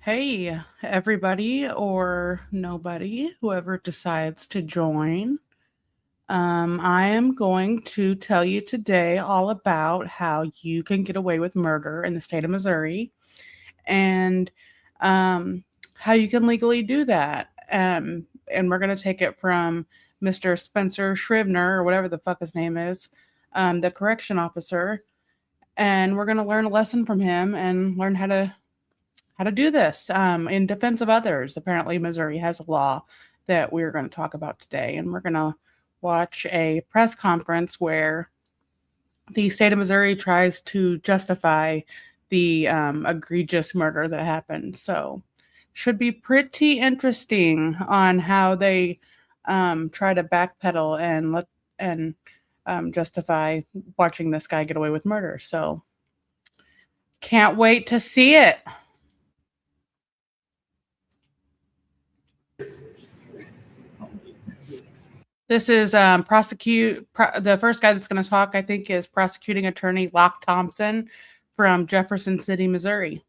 Hey, everybody or nobody, whoever decides to join. I am going to tell you today all about how you can get away with murder in the state of Missouri and um, how you can legally do that. And we're going to take it from Mr. Spencer Scrivener, or whatever the fuck his name is, the correction officer. And we're going to learn a lesson from him and learn how to do this in defense of others. Apparently, Missouri has a law that we're going to talk about today, and we're going to watch a press conference where the state of Missouri tries to justify the egregious murder that happened. So, should be pretty interesting on how they try to backpedal and justify watching this guy get away with murder. So, can't wait to see it. This is the first guy that's going to talk, I think, is prosecuting attorney Locke Thompson from Jefferson City, Missouri.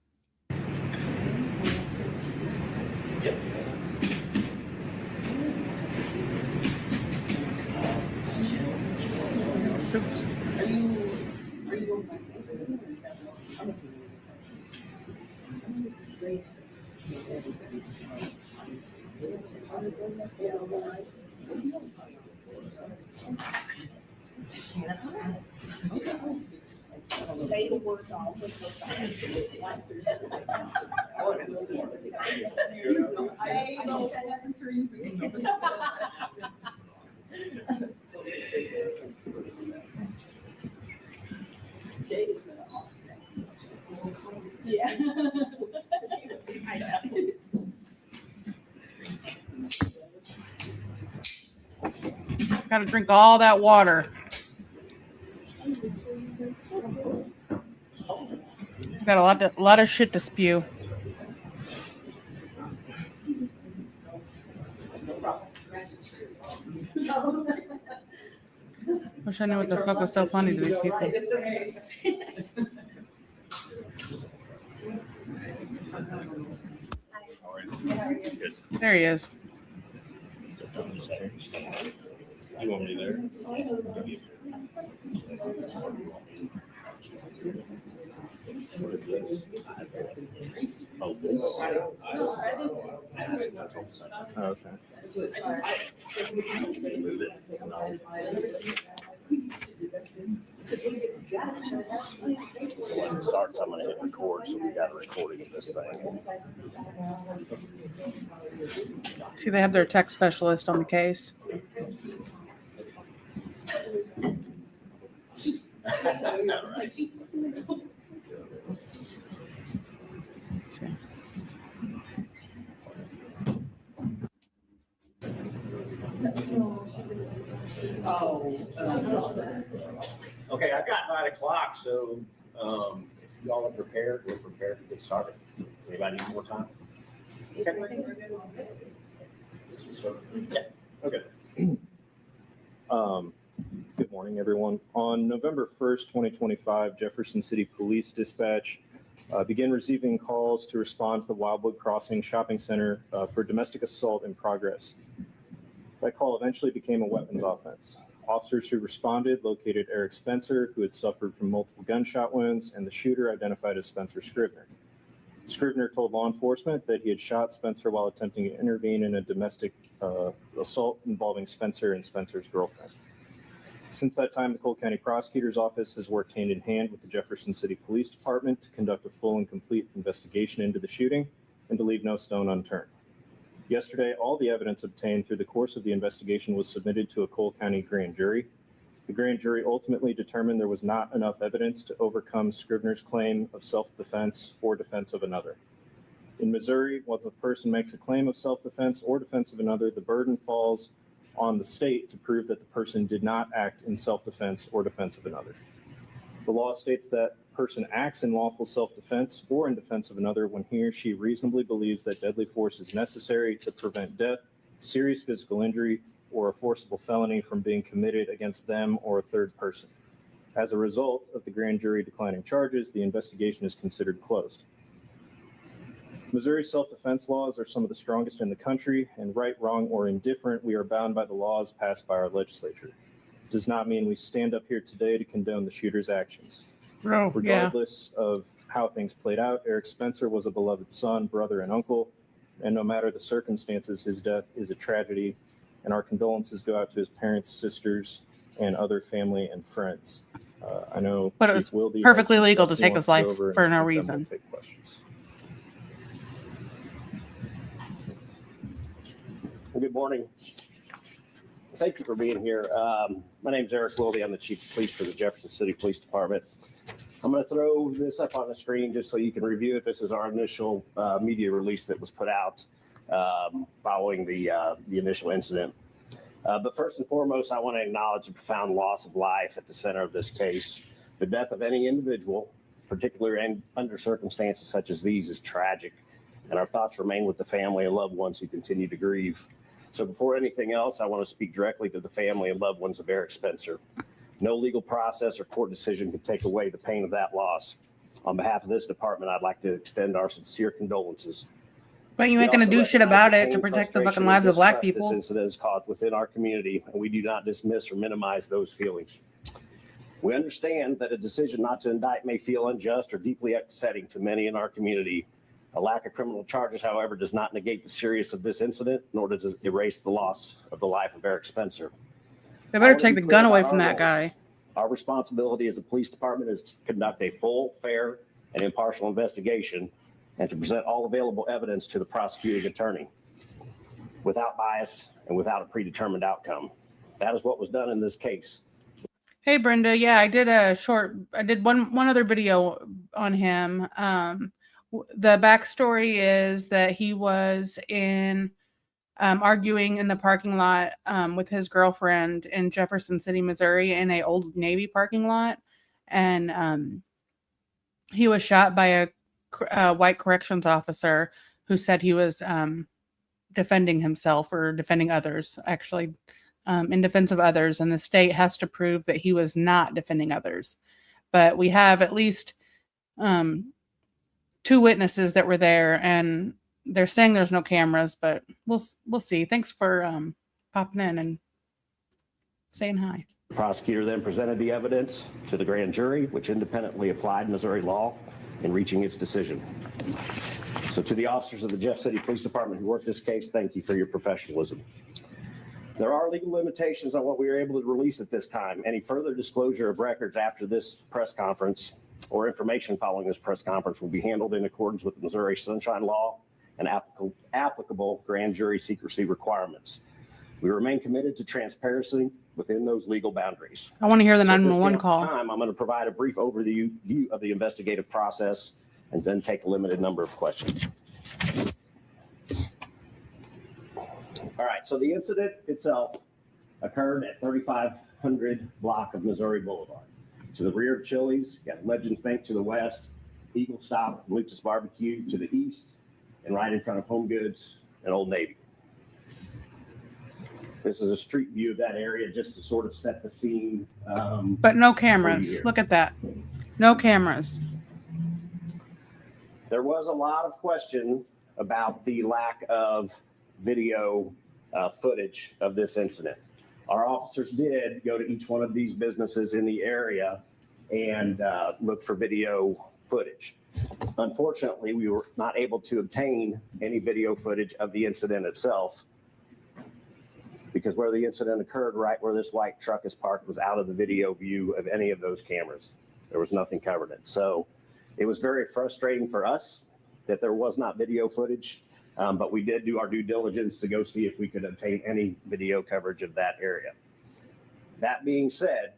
Got to drink all that water. He's got a lot of shit to spew. Wish I knew what the fuck was so funny to these people. There he is. You want me there? What is this? Oh, this. Oh, okay. So when it starts, I'm going to hit record, so we got a recording of this thing. See, they have their tech specialist on the case. Okay, I've got 9 o'clock, so if y'all are prepared, we're prepared to get started. Anybody need more time? Okay. Yeah. Okay. Good morning, everyone. On November 1st, 2025, Jefferson City Police Dispatch began receiving calls to respond to the Wildwood Crossing Shopping Center for domestic assault in progress. That call eventually became a weapons offense. Officers who responded located Erik Spencer, who had suffered from multiple gunshot wounds, and the shooter identified as Spencer Scrivener. Scrivener told law enforcement that he had shot Spencer while attempting to intervene in a domestic assault involving Spencer and Spencer's girlfriend. Since that time, the Cole County Prosecutor's Office has worked hand in hand with the Jefferson City Police Department to conduct a full and complete investigation into the shooting and to leave no stone unturned. Yesterday, all the evidence obtained through the course of the investigation was submitted to a Cole County grand jury. The grand jury ultimately determined there was not enough evidence to overcome Scrivener's claim of self-defense or defense of another. In Missouri, once a person makes a claim of self-defense or defense of another, the burden falls on the state to prove that the person did not act in self-defense or defense of another. The law states that a person acts in lawful self-defense or in defense of another when he or she reasonably believes that deadly force is necessary to prevent death, serious physical injury, or a forcible felony from being committed against them or a third person. As a result of the grand jury declining charges, the investigation is considered closed. Missouri self-defense laws are some of the strongest in the country, and right, wrong, or indifferent, we are bound by the laws passed by our legislature. It does not mean we stand up here today to condone the shooter's actions. Oh, yeah. Regardless of how things played out, Erik Spencer was a beloved son, brother, and uncle, and no matter the circumstances, his death is a tragedy, and our condolences go out to his parents, sisters, and other family and friends. I know But it Chief was Wilde perfectly has some legal stuff to he take wants his life go over, for and no then we'll reason. take questions. Good morning. Thank you for being here. My name is Erik Wilde. I'm the Chief of Police for the Jefferson City Police Department. I'm going to throw this up on the screen just so you can review it. This is our initial media release that was put out following the initial incident. But first and foremost, I want to acknowledge the profound loss of life at the center of this case. The death of any individual, particularly under circumstances such as these, is tragic, and our thoughts remain with the family and loved ones who continue to grieve. So before anything else, I want to speak directly to the family and loved ones of Erik Spencer. No legal process or court decision can take away the pain of that loss. On behalf of this department, I'd like to extend our sincere condolences. But you ain't going to do shit about it to protect the fucking lives of black This people. incident is caused within our community, and we do not dismiss or minimize those feelings. We understand that a decision not to indict may feel unjust or deeply upsetting to many in our community. A lack of criminal charges, however, does not negate the seriousness of this incident, nor does it erase the loss of the life of Erik Spencer. They better take the gun away from that guy. Our responsibility as a police department is to conduct a full, fair, and impartial investigation and to present all available evidence to the prosecuting attorney without bias and without a predetermined outcome. That is what was done in this case. Hey, Brenda. Yeah, I did one other video on him. The backstory is that he was arguing in the parking lot with his girlfriend in Jefferson City, Missouri, in a Old Navy parking lot, and he was shot by a white corrections officer who said he was defending himself or defending others, actually, in defense of others, and the state has to prove that he was not defending others. But we have at least 2 witnesses that were there, and they're saying there's no cameras, but we'll see. Thanks for popping in and saying hi. The prosecutor then presented the evidence to the grand jury, which independently applied Missouri law in reaching its decision. So to the officers of the Jeff City Police Department who worked this case, thank you for your professionalism. There are legal limitations on what we are able to release at this time. Any further disclosure of records after this press conference or information following this press conference will be handled in accordance with the Missouri Sunshine Law and applicable grand jury secrecy requirements. We remain committed to transparency within those legal boundaries. I want to hear the So at this 911 call. time, I'm going to provide a brief overview of the investigative process and then take a limited number of questions. All right, so the incident itself occurred at 3500 block of Missouri Boulevard. To the rear of Chili's, you got Legends Bank to the west, Eagle Stop, Luch's Barbecue to the east, and right in front of Home Goods and Old Navy. This is a street view of that area just to sort of set the scene. But no cameras. Look at that. No cameras. There was a lot of question about the lack of video footage of this incident. Our officers did go to each one of these businesses in the area and look for video footage. Unfortunately, we were not able to obtain any video footage of the incident itself because where the incident occurred, right where this white truck is parked, was out of the video view of any of those cameras. There was nothing covering it. So it was very frustrating for us that there was not video footage, but we did do our due diligence to go see if we could obtain any video coverage of that area. That being said,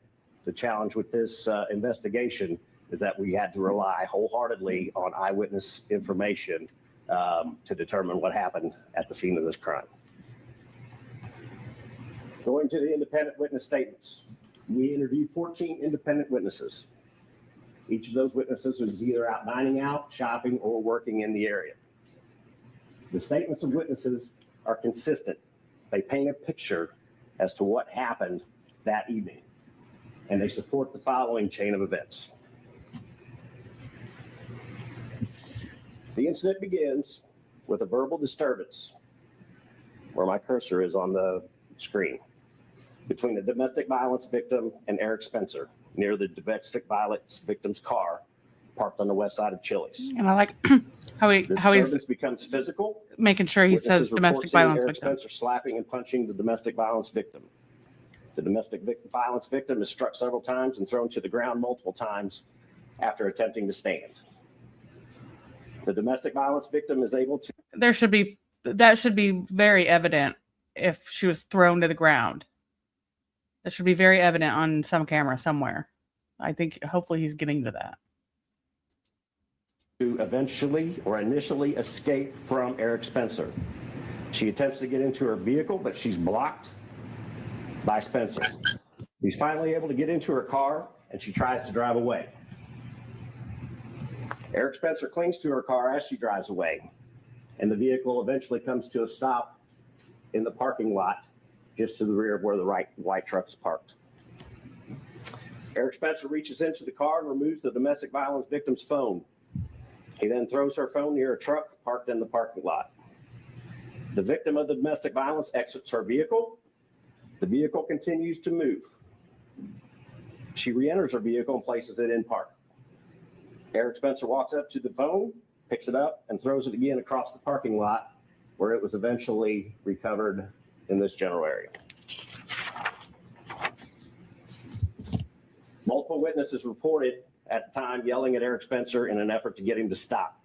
the challenge with this investigation is that we had to rely wholeheartedly on eyewitness information to determine what happened at the scene of this crime. Going to the independent witness statements, we interviewed 14 independent witnesses. Each of those witnesses was either out dining out, shopping, or working in the area. The statements of witnesses are consistent. They paint a picture as to what happened that evening, and they support the following chain of events. The incident begins with a verbal disturbance, where my cursor is on the screen, between the domestic violence victim and Erik Spencer near the domestic violence victim's car parked on the west side of Chili's. And I like how The he's disturbance becomes physical. making sure he Witnesses says report domestic seeing violence Erik victim. Spencer slapping and punching the domestic violence victim. The domestic violence victim is struck several times and thrown to the ground multiple times after attempting to stand. The domestic violence victim is able to. That should be very evident if she was thrown to the ground. That should be very evident on some camera somewhere. I think hopefully he's getting to that. To eventually or initially escape from Erik Spencer. She attempts to get into her vehicle, but she's blocked by Spencer. He's finally able to get into her car, and she tries to drive away. Erik Spencer clings to her car as she drives away, and the vehicle eventually comes to a stop in the parking lot just to the rear of where the white truck is parked. Erik Spencer reaches into the car and removes the domestic violence victim's phone. He then throws her phone near a truck parked in the parking lot. The victim of the domestic violence exits her vehicle. The vehicle continues to move. She re-enters her vehicle and places it in park. Erik Spencer walks up to the phone, picks it up, and throws it again across the parking lot, where it was eventually recovered in this general area. Multiple witnesses reported at the time yelling at Erik Spencer in an effort to get him to stop.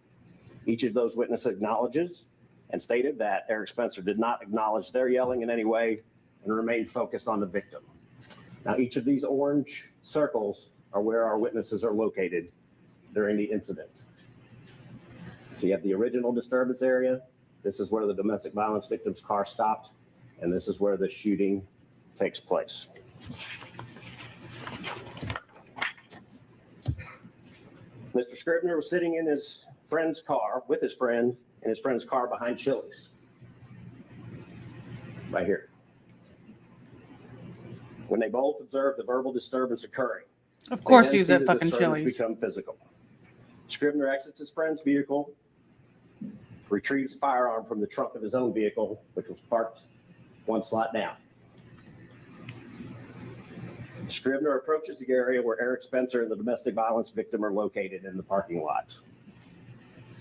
Each of those witnesses acknowledges and stated that Erik Spencer did not acknowledge their yelling in any way and remained focused on the victim. Now, each of these orange circles are where our witnesses are located during the incident. So you have the original disturbance area. This is where the domestic violence victim's car stopped, and this is where the shooting takes place. Mr. Scribner was sitting in his friend's car with his friend in his friend's car behind Chili's. Right here. When they both observed the verbal disturbance occurring. Of course they then he's see at the fucking disturbance Chili's. become physical. Scribner exits his friend's vehicle, retrieves a firearm from the trunk of his own vehicle, which was parked one slot down. Scribner approaches the area where Erik Spencer and the domestic violence victim are located in the parking lot.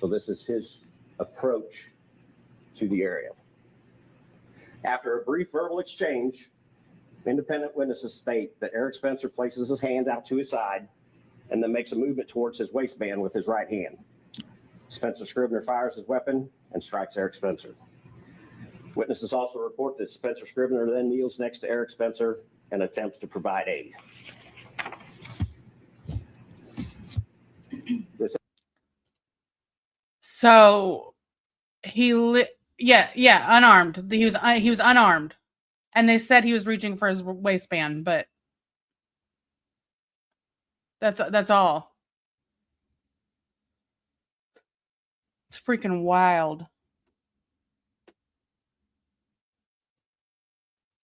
So this is his approach to the area. After a brief verbal exchange, independent witnesses state that Erik Spencer places his hands out to his side and then makes a movement towards his waistband with his right hand. Spencer Scribner fires his weapon and strikes Erik Spencer. Witnesses also report that Spencer Scribner then kneels next to Erik Spencer and attempts to provide aid. So unarmed. He was unarmed, and they said he was reaching for his waistband, but that's all. It's freaking wild.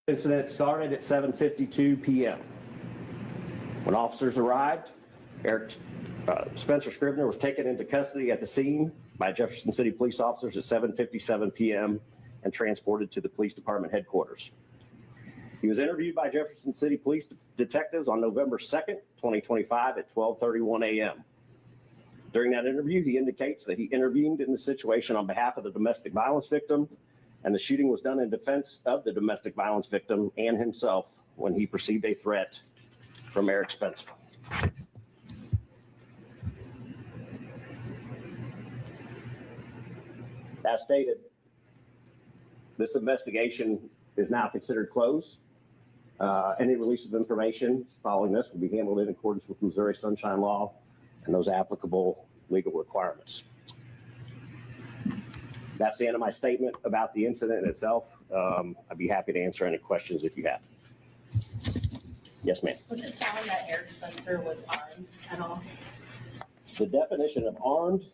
Incident started at 7:52 p.m. When officers arrived, Spencer Scribner was taken into custody at the scene by Jefferson City police officers at 7:57 p.m. and transported to the police department headquarters. He was interviewed by Jefferson City police detectives on November 2nd, 2025 at 12:31 a.m. During that interview, he indicates that he intervened in the situation on behalf of the domestic violence victim, and the shooting was done in defense of the domestic violence victim and himself when he perceived a threat from Erik Spencer. As stated, this investigation is now considered closed. Any release of information following this will be handled in accordance with Missouri Sunshine Law and those applicable legal requirements. That's the end of my statement about the incident itself. I'd be happy to answer any questions if you have. Yes, ma'am. Was it found that Erik Spencer was armed at all? The definition of armed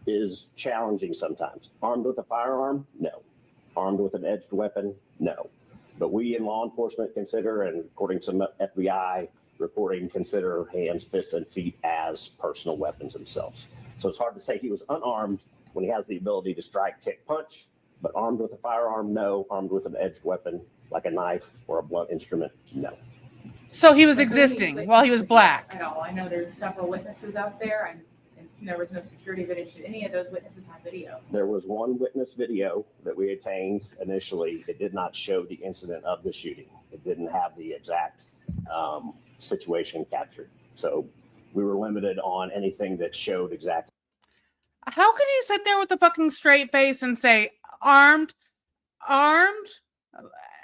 is challenging sometimes. Armed with a firearm? No. Armed with an edged weapon? No. But we in law enforcement consider, and according to FBI reporting, consider hands, fists, and feet as personal weapons themselves. So it's hard to say he was unarmed when he has the ability to strike, kick, punch, but armed with a firearm, no. Armed with an edged weapon like a knife or a blunt instrument, no. So he was existing while he was black. At all. I know there's several witnesses out there, and there was no security video. Should any of those witnesses have video? There was one witness video that we obtained initially. It did not show the incident of the shooting. It didn't have the exact situation captured. So we were limited on anything that showed exactly. How can he sit there with a fucking straight face and say armed?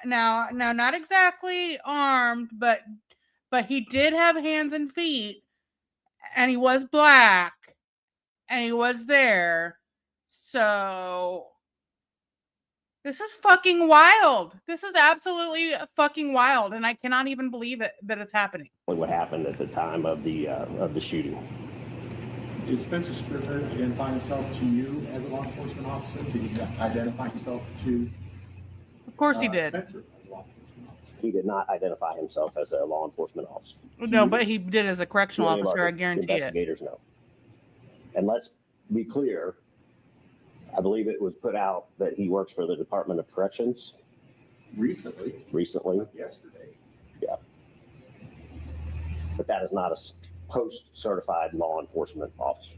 Now, not exactly armed, but he did have hands and feet, and he was black, and he was there. So this is fucking wild. This is absolutely fucking wild, and I cannot even believe it that it's happening. What happened at the time of the shooting? Did Spencer Scrivener identify himself to you as a law enforcement officer? Did he identify himself to? Of course he did. Spencer as a law enforcement officer? He did not identify himself as a law enforcement officer. No, but he did as a correctional Any of officer. our I guarantee it. investigators know. And let's be clear. I believe it was put out that he works for the Department of Corrections. Recently. Yesterday. Yeah. But that is not a post-certified law enforcement officer.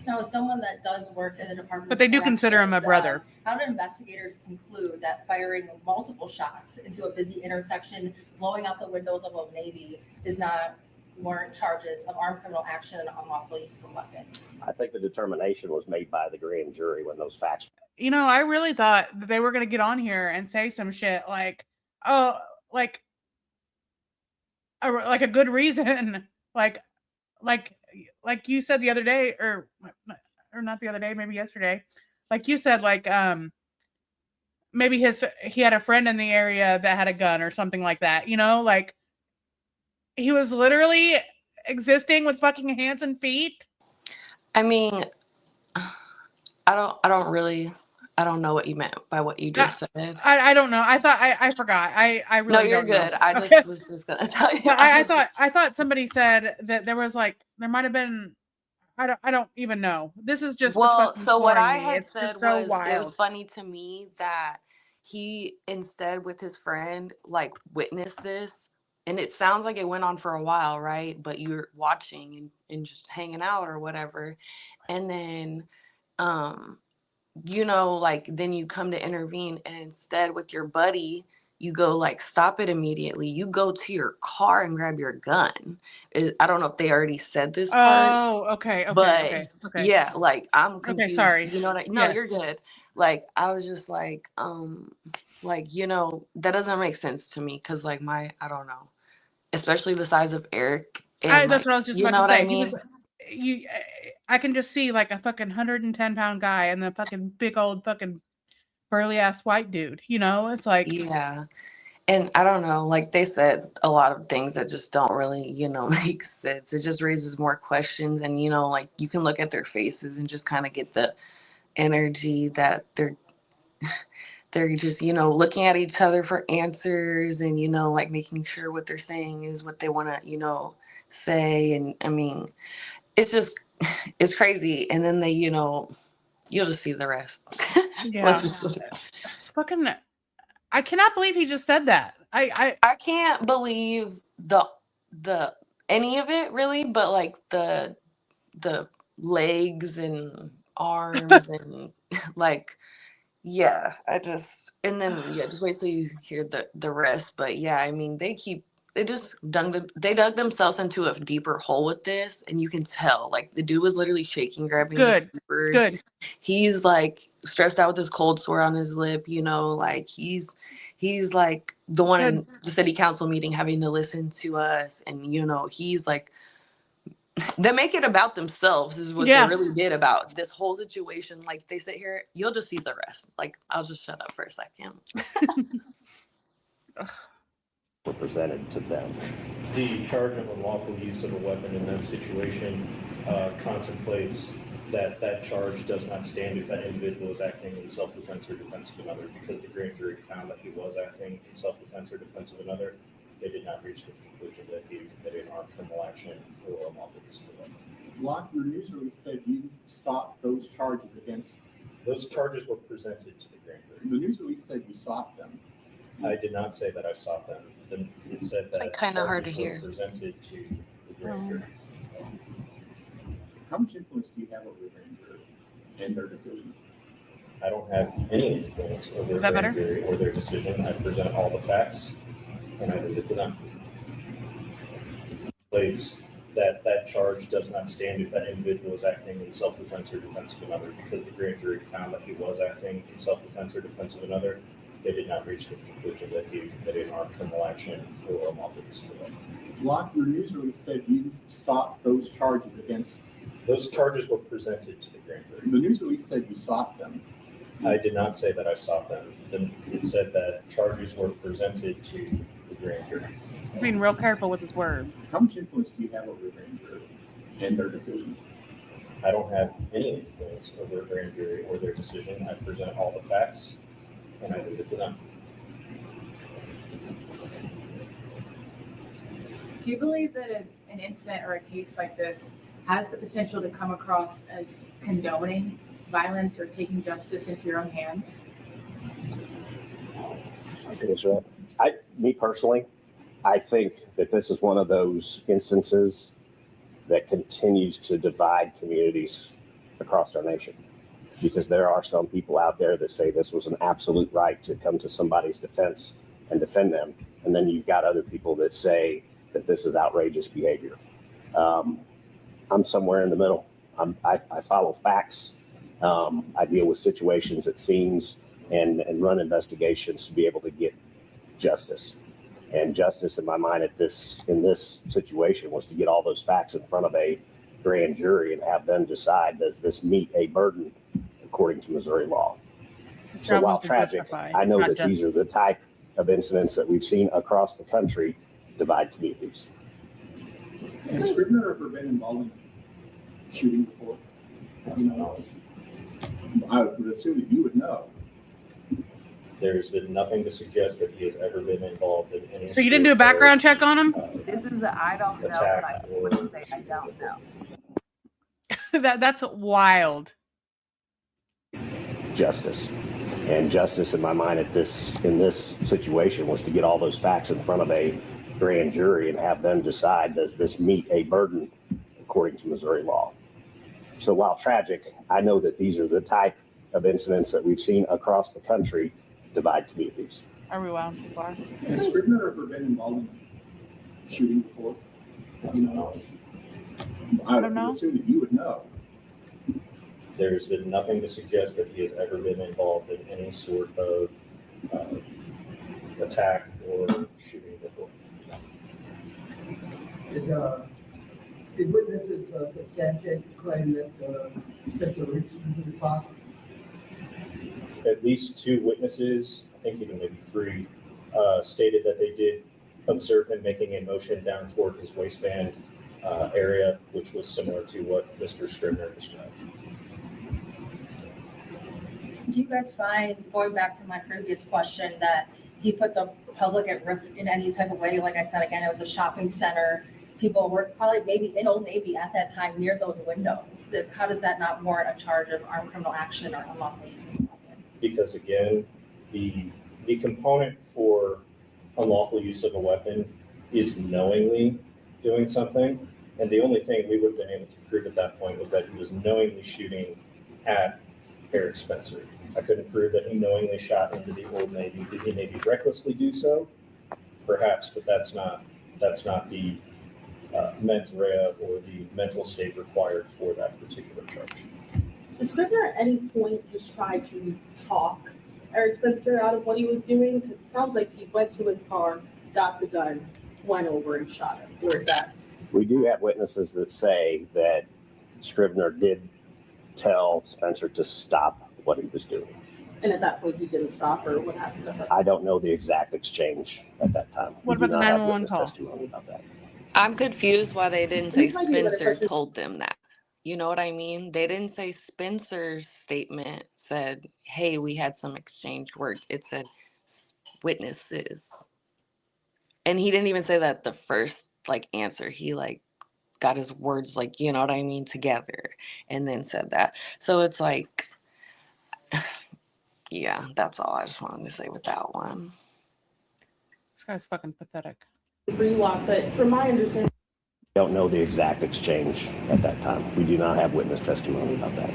No, as someone that does work in the Department But they do consider him a brother. How do investigators conclude that firing multiple shots into a busy intersection, blowing out the windows of a Navy, does not warrant charges of armed criminal action and unlawful use of a weapon? I think the determination was made by the grand jury when those facts. You know, I really thought that they were going to get on here and say some shit like, oh, like a good reason, like you said the other day, or not the other day, maybe yesterday, like you said, like maybe he had a friend in the area that had a gun or something like that, you know, like he was literally existing with fucking hands and feet. I mean, I don't know what you meant by what you just said. I don't know. I thought I forgot. I really No, you're don't know. good. I just was just gonna tell you. I thought somebody said that there might have been. I don't even know. This is just well. So what I me. had It's said so was wild. it was funny to me that he instead with his friend like witnessed this, and it sounds like it went on for a while, right? But you're watching and just hanging out or whatever, and then you know, like then you come to intervene, and instead with your buddy, you go like stop it immediately. You go to your car and grab your gun. I don't know if they already said this part. Oh, okay. But yeah, like I'm confused. Okay, sorry. You know what No, you're good. Like I was just like, you know, that doesn't make sense to me because like I don't know, especially the size of Erik. And, that's what I was just you about know to what say. I mean? I can just see like a fucking 110-pound guy and the fucking big old fucking burly ass white dude. You know, it's like Yeah. And I don't know, like they said a lot of things that just don't really, you know, make sense. It just raises more questions. And, you know, like you can look at their faces and just kind of get the energy that they're just, you know, looking at each other for answers and, you know, like making sure what they're saying is what they want to, you know, say. And I mean, it's just, it's crazy. And then they, you know, you'll just see the rest. yeah, it's fucking. I cannot believe he just said that. I can't believe the any of it really, but like the legs and arms and like and then just wait till you hear the rest. But yeah, I mean they dug themselves into a deeper hole with this, and you can tell like the dude was literally shaking, grabbing the papers. Good. He's like stressed out with his cold sore on his lip, you know, like he's like the one in the city council meeting having to listen to us, and you know he's like they make it about themselves is what they really did about this whole situation. Like they sit here, you'll just see the rest. Like I'll just shut up for a second. Were presented to them. The charge of unlawful use of a weapon in that situation contemplates that charge does not stand if that individual is acting in self-defense or defense of another, because the grand jury found that he was acting in self-defense or defense of another. They did not reach the conclusion that he committed armed criminal action or unlawful use of a weapon. Locke, your news release said you sought those charges against. Those charges were presented to the grand jury. The news release said you sought them. I did not say that I sought them. It said that like kind of hard to charges were hear. presented to the grand jury. How much influence do you have over the grand jury and their decision? I don't have any influence over Is the that grand better? jury or their decision. I present all the facts and I leave it to them. Plates that charge does not stand if that individual is acting in self-defense or defense of another, because the grand jury found that he was acting in self-defense or defense of another. They did not reach the conclusion that he committed an armed criminal action or unlawful use of a weapon. Locke, your news release said you sought those charges against. Those charges were presented to the grand jury. The news release said you sought them. I did not say that I sought them. It said that charges were presented to the grand jury. He's being real careful with his words. How much influence do you have over the grand jury and their decision? I don't have any influence over a grand jury or their decision. I present all the facts and I leave it to them. Do you believe that an incident or a case like this has the potential to come across as condoning violence or taking justice into your own hands? Me personally, I think that this is one of those instances that continues to divide communities across our nation, because there are some people out there that say this was an absolute right to come to somebody's defense and defend them. And then you've got other people that say that this is outrageous behavior. I'm somewhere in the middle. I follow facts. I deal with situations at scenes and run investigations to be able to get justice. And justice, in my mind, in this situation, was to get all those facts in front of a grand jury and have them decide, does this meet a burden according to Missouri law? So while tragic, I know that these are the type of incidents that we've seen across the country divide communities. Has Scribner ever been involved in shooting before? No. I would assume that you would know. There's been nothing to suggest that he has ever been involved in any. So you didn't do a background check on him? This is a I don't know, but I wouldn't say I don't know. That's wild. Justice. And justice, in my mind, in this situation, was to get all those facts in front of a grand jury and have them decide, does this meet a burden according to Missouri law? So while tragic, I know that these are the type of incidents that we've seen across the country divide communities. Are we wound too far? Has Scribner ever been involved in shooting before? No. I would assume that you would know. There's been nothing to suggest that he has ever been involved in any sort of attack or shooting before. Did witnesses substantiate the claim that Spencer reached into the pocket? At least two witnesses, I think even maybe three, stated that they did observe him making a motion down toward his waistband area, which was similar to what Mr. Scribner described. Do you guys find, going back to my previous question, that he put the public at risk in any type of way? Like I said, again, it was a shopping center. People were probably maybe in Old Navy at that time near those windows. How does that not warrant a charge of armed criminal action or unlawful use of a weapon? Because again, the component for unlawful use of a weapon is knowingly doing something. And the only thing we would have been able to prove at that point was that he was knowingly shooting at Erik Spencer. I couldn't prove that he knowingly shot into the Old Navy. Did he maybe recklessly do so? Perhaps, but that's not the mens rea or the mental state required for that particular charge. Did Scribner at any point just try to talk Erik Spencer out of what he was doing? Because it sounds like he went to his car, got the gun, went over and shot him. Or is that? We do have witnesses that say that Scribner did tell Spencer to stop what he was doing. And at that point, he didn't stop, or what happened to her? I don't know the exact exchange at that time. What We about do the not have 911 witness call? testimony about that. I'm confused why they didn't say This might be a better Spencer question. told them that. You know what I mean? They didn't say Spencer's statement said, hey, we had some exchanged words. It said witnesses. And he didn't even say that the first answer. He got his words, like, you know what I mean, together, and then said that. So it's like, yeah, that's all I just wanted to say with that one. This guy's fucking pathetic. For you, Locke, but from my understanding, Don't know the exact exchange at that time. We do not have witness testimony about that.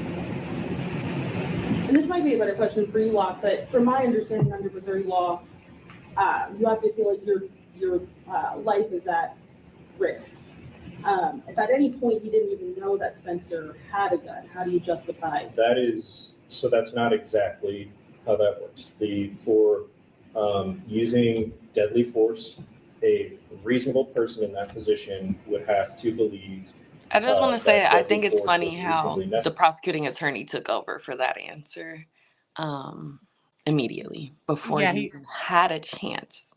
and this might be a better question for you, Locke, but from my understanding under Missouri law, you have to feel like your life is at risk. If at any point you didn't even know that Spencer had a gun, how do you justify? So that's not exactly how that works. For using deadly force, a reasonable person in that position would have to believe. I just want to say, I think it's force funny was how reasonably the necessary. prosecuting attorney took over for that answer immediately before Yeah, he he even had a chance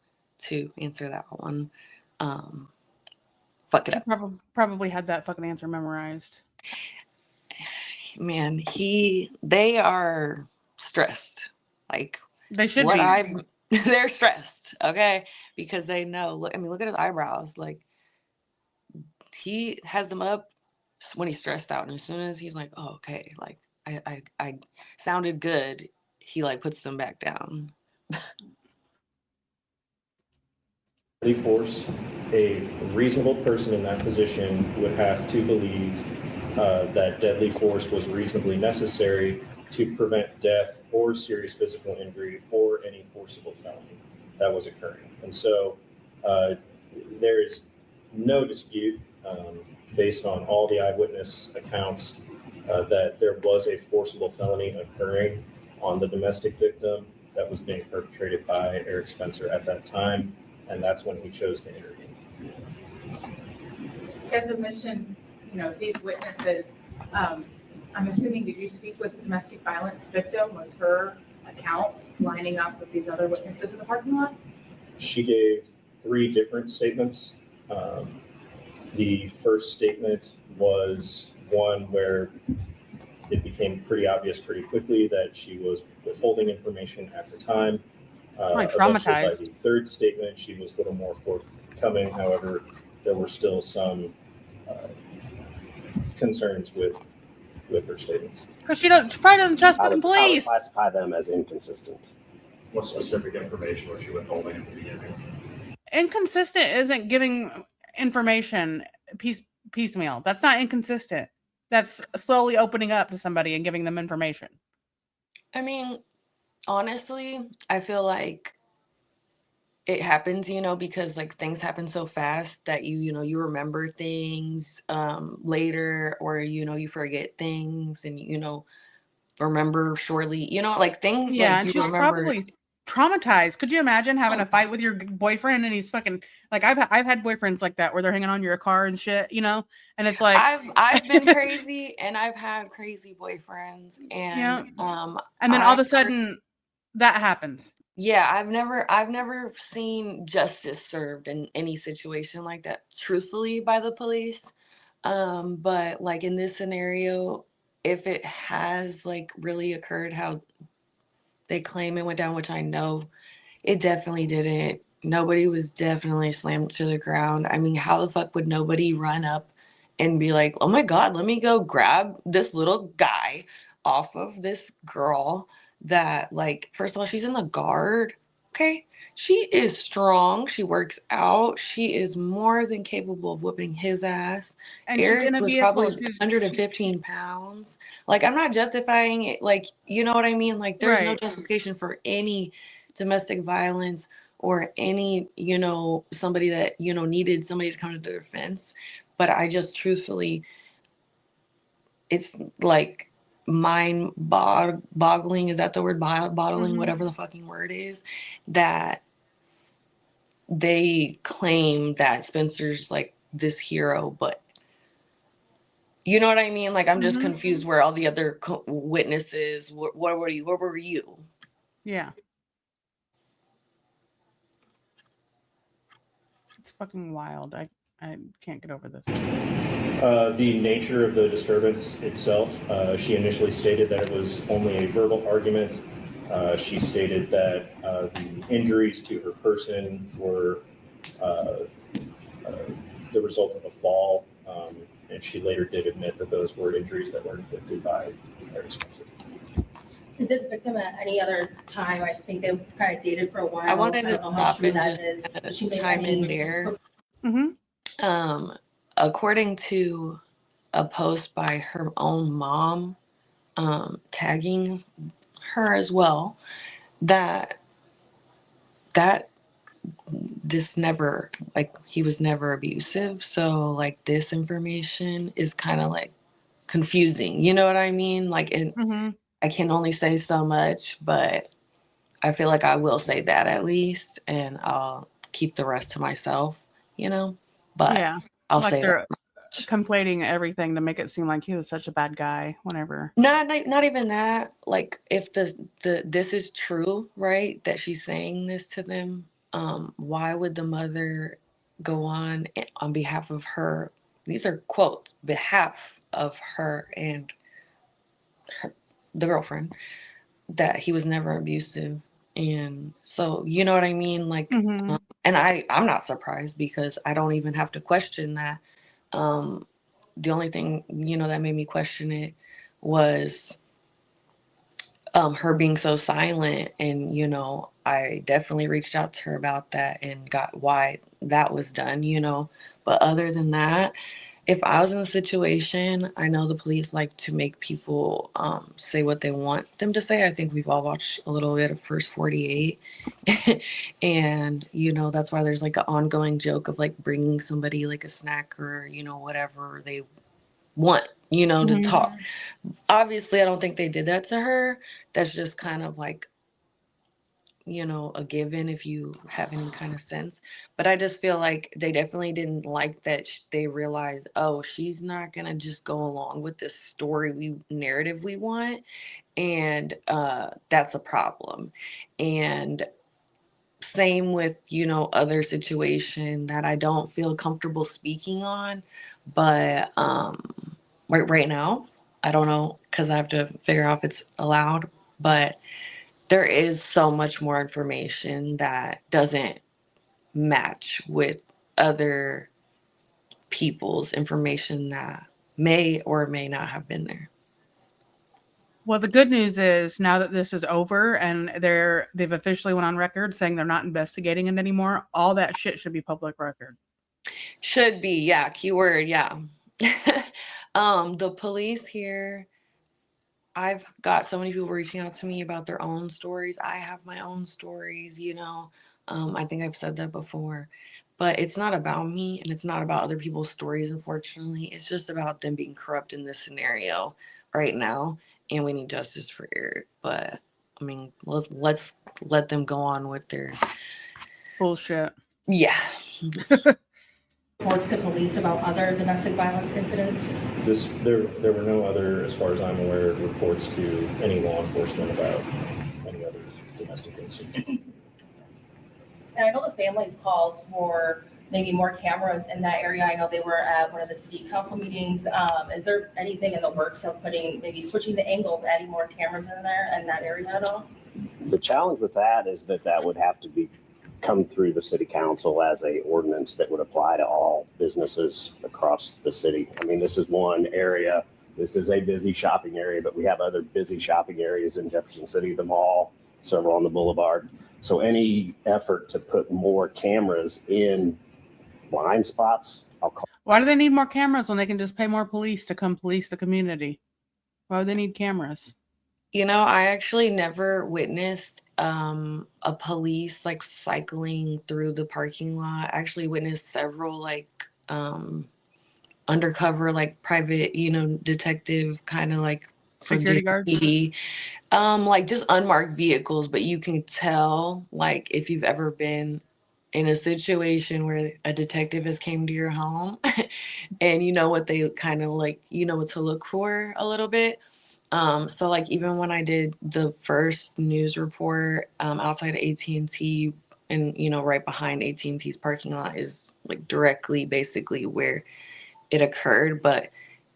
to answer that one. Fuck it he up. probably had that fucking answer memorized. Man, they are stressed. Like, They should be. they're stressed, okay? Because they know, look at his eyebrows. Like, he has them up when he's stressed out. And as soon as he's like, oh, okay, like, I sounded good, he, like, puts them back down. Deadly force, a reasonable person in that position would have to believe that deadly force was reasonably necessary to prevent death or serious physical injury or any forcible felony that was occurring. And so there is no dispute based on all the eyewitness accounts that there was a forcible felony occurring on the domestic victim that was being perpetrated by Erik Spencer at that time. And that's when he chose to intervene. You guys have mentioned, these witnesses. I'm assuming, did you speak with the domestic violence victim? Was her account lining up with these other witnesses in the parking lot? She gave 3 different statements. The first statement was one where it became pretty obvious pretty quickly that she was withholding information at the time. Traumatized. By the third statement, she was a little more forthcoming. However, there were still some concerns with her statements. Because she probably doesn't trust I the would police. classify them as inconsistent. What specific information was she withholding at the beginning? Inconsistent isn't giving information piecemeal. That's not inconsistent. That's slowly opening up to somebody and giving them information. I mean, honestly, I feel like it happens, because like things happen so fast that you remember things later, or you forget things and remember shortly, like things Yeah, like and you she's remember. probably traumatized. Could you imagine having a fight with your boyfriend and he's fucking like I've had boyfriends like that where they're hanging on your car and shit, and it's like I've been crazy and I've had crazy boyfriends and and then all of a sudden that happens. Yeah, I've never seen justice served in any situation like that, truthfully, by the police. But like in this scenario, if it has like really occurred how they claim it went down, which I know it definitely didn't. Nobody was definitely slammed to the ground. I mean, how the fuck would nobody run up and be like, oh my God, let me go grab this little guy off of this girl that, like, first of all, she's in the guard. Okay. She is strong. She works out. She is more than capable of whipping his ass. And she's in Erik a was vehicle. probably 115 pounds. Like, I'm not justifying it. Like, you know what I mean? Like, there's no Right. justification for any domestic violence or any, somebody that, needed somebody to come to their defense. But I just truthfully, it's like mind boggling. Is that the word? Bottling, whatever the fucking word is, that they claim that Spencer's like this hero, but you know what I mean? Like, I'm just confused where all the other witnesses, where were you? Where were you? Yeah. It's fucking wild. I can't get over this. The nature of the disturbance itself, she initially stated that it was only a verbal argument. She stated that the injuries to her person were the result of a fall And she later did admit that those were injuries that were inflicted by Erik Spencer. Did this victim at any other time, I think they kind of dated for a while. I wanted to don't know how stop true and that just is. Did she make chime in any- there. Mm-hmm. According to a post by her own mom, tagging her as well, that this never, like, he was never abusive. So like this information is kind of like confusing. You know what I mean? Like, Mm-hmm. I can only say so much, but I feel like I will say that at least, and I'll keep the rest to myself, you know? But Yeah. I'll Like say they're that. conflating everything to make it seem like he was such a bad guy whenever. Not even that. Like, if this is true, right? That she's saying this to them, why would the mother go on behalf of her? These are quotes, behalf of her and the girlfriend, that he was never abusive. And so, you know what I mean? Like, Mm-hmm. and I'm not surprised because I don't even have to question that. The only thing, that made me question it was her being so silent. And, I definitely reached out to her about that and got why that was done, But other than that, if I was in a situation, I know the police like to make people say what they want them to say. I think we've all watched a little bit of First 48. And, that's why there's like an ongoing joke of like bringing somebody like a snack or, whatever they want, to Mm-hmm. talk. Obviously, I don't think they did that to her. That's just kind of like, a given if you have any kind of sense. But I just feel like they definitely didn't like that they realized, oh, she's not going to just go along with this narrative we want. And that's a problem. And same with, other situation that I don't feel comfortable speaking on. But right now, I don't know, because I have to figure out if it's allowed. But there is so much more information that doesn't match with other people's information that may or may not have been there. Well, the good news is now that this is over and they've officially went on record saying they're not investigating it anymore, all that shit should be public record. Should be, yeah, keyword, yeah. The police here, I've got so many people reaching out to me about their own stories. I have my own stories, I think I've said that before, but it's not about me and it's not about other people's stories, unfortunately. It's just about them being corrupt in this scenario right now, and we need justice for Erik. But I mean, let's let them go on with their bullshit. Yeah. Reports to police about other domestic violence incidents? There were no other, as far as I'm aware, reports to any law enforcement about any other domestic instances. And I know the families called for maybe more cameras in that area. I know they were at one of the city council meetings. Is there anything in the works of maybe switching the angles, adding more cameras in that area at all? The challenge with that is that would have to come through the city council as a ordinance that would apply to all businesses across the city. I mean, this is one area. This is a busy shopping area, but we have other busy shopping areas in Jefferson City, the mall, several on the boulevard. So any effort to put more cameras in blind spots, Why do they need more cameras when they can just pay more police to come police the community? Why do they need cameras? I actually never witnessed a police like cycling through the parking lot. I actually witnessed several like undercover, like private, detective kind of like from Security guards? JCPD, like just unmarked vehicles. But you can tell, like, if you've ever been in a situation where a detective has came to your home and you know what they kind of like, what to look for a little bit. So like even when I did the first news report outside of AT&T, and right behind AT&T's parking lot is like directly basically where it occurred, but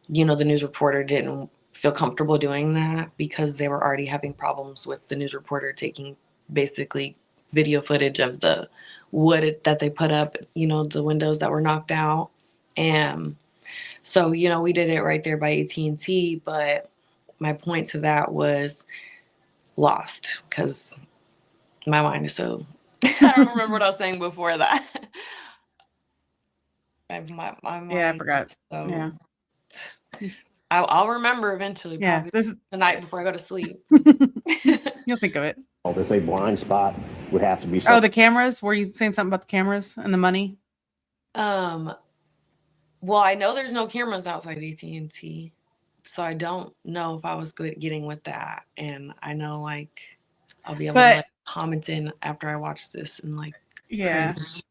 the news reporter didn't feel comfortable doing that because they were already having problems with the news reporter taking basically video footage of the wood that they put up, the windows that were knocked out. And So, we did it right there by AT&T, but my point to that was lost because my mind is so, I don't remember what I was saying before that. My mind Yeah, I forgot. so, Yeah. I'll remember eventually, Yeah, probably this is tonight before I go to sleep. you'll think of it. There's a blind spot would have to be Oh, something. the cameras? Were you saying something about the cameras and the money? Well, I know there's no cameras outside AT&T, so I don't know if I was good getting with that. And I know, like, I'll be able to But like comment in after I watch this and like yeah, cringe.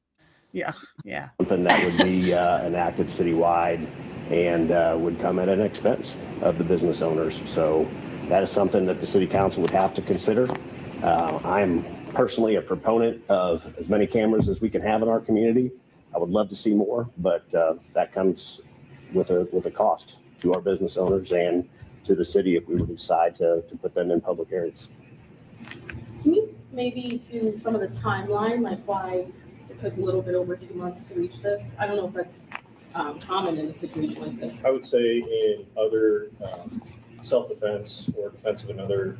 yeah. Something that would be enacted citywide and would come at an expense of the business owners. So that is something that the city council would have to consider. I'm personally a proponent of as many cameras as we can have in our community. I would love to see more, but that comes with a cost to our business owners and to the city if we would decide to put them in public areas. Can you maybe to some of the timeline, like why it took a little bit over 2 months to reach this? I don't know if that's common in a situation like this. I would say in other self-defense or defense of another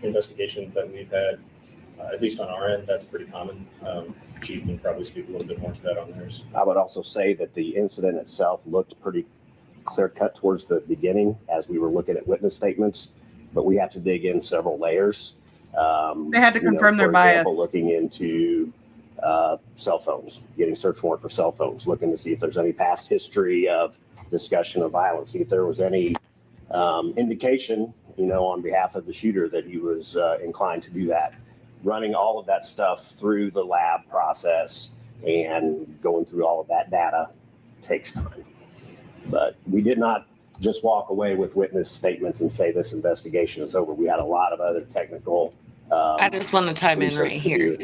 investigations that we've had, at least on our end, that's pretty common. Chief can probably speak a little bit more to that on theirs. I would also say that the incident itself looked pretty clear cut towards the beginning as we were looking at witness statements, but we have to dig in several layers. They had to confirm their bias. Looking into cell phones, getting search warrant for cell phones, looking to see if there's any past history of discussion of violence, see if there was any indication, on behalf of the shooter that he was inclined to do that. Running all of that stuff through the lab process and going through all of that data takes time. But we did not just walk away with witness statements and say this investigation is over. We had a lot of other technical I just want to chime in right here.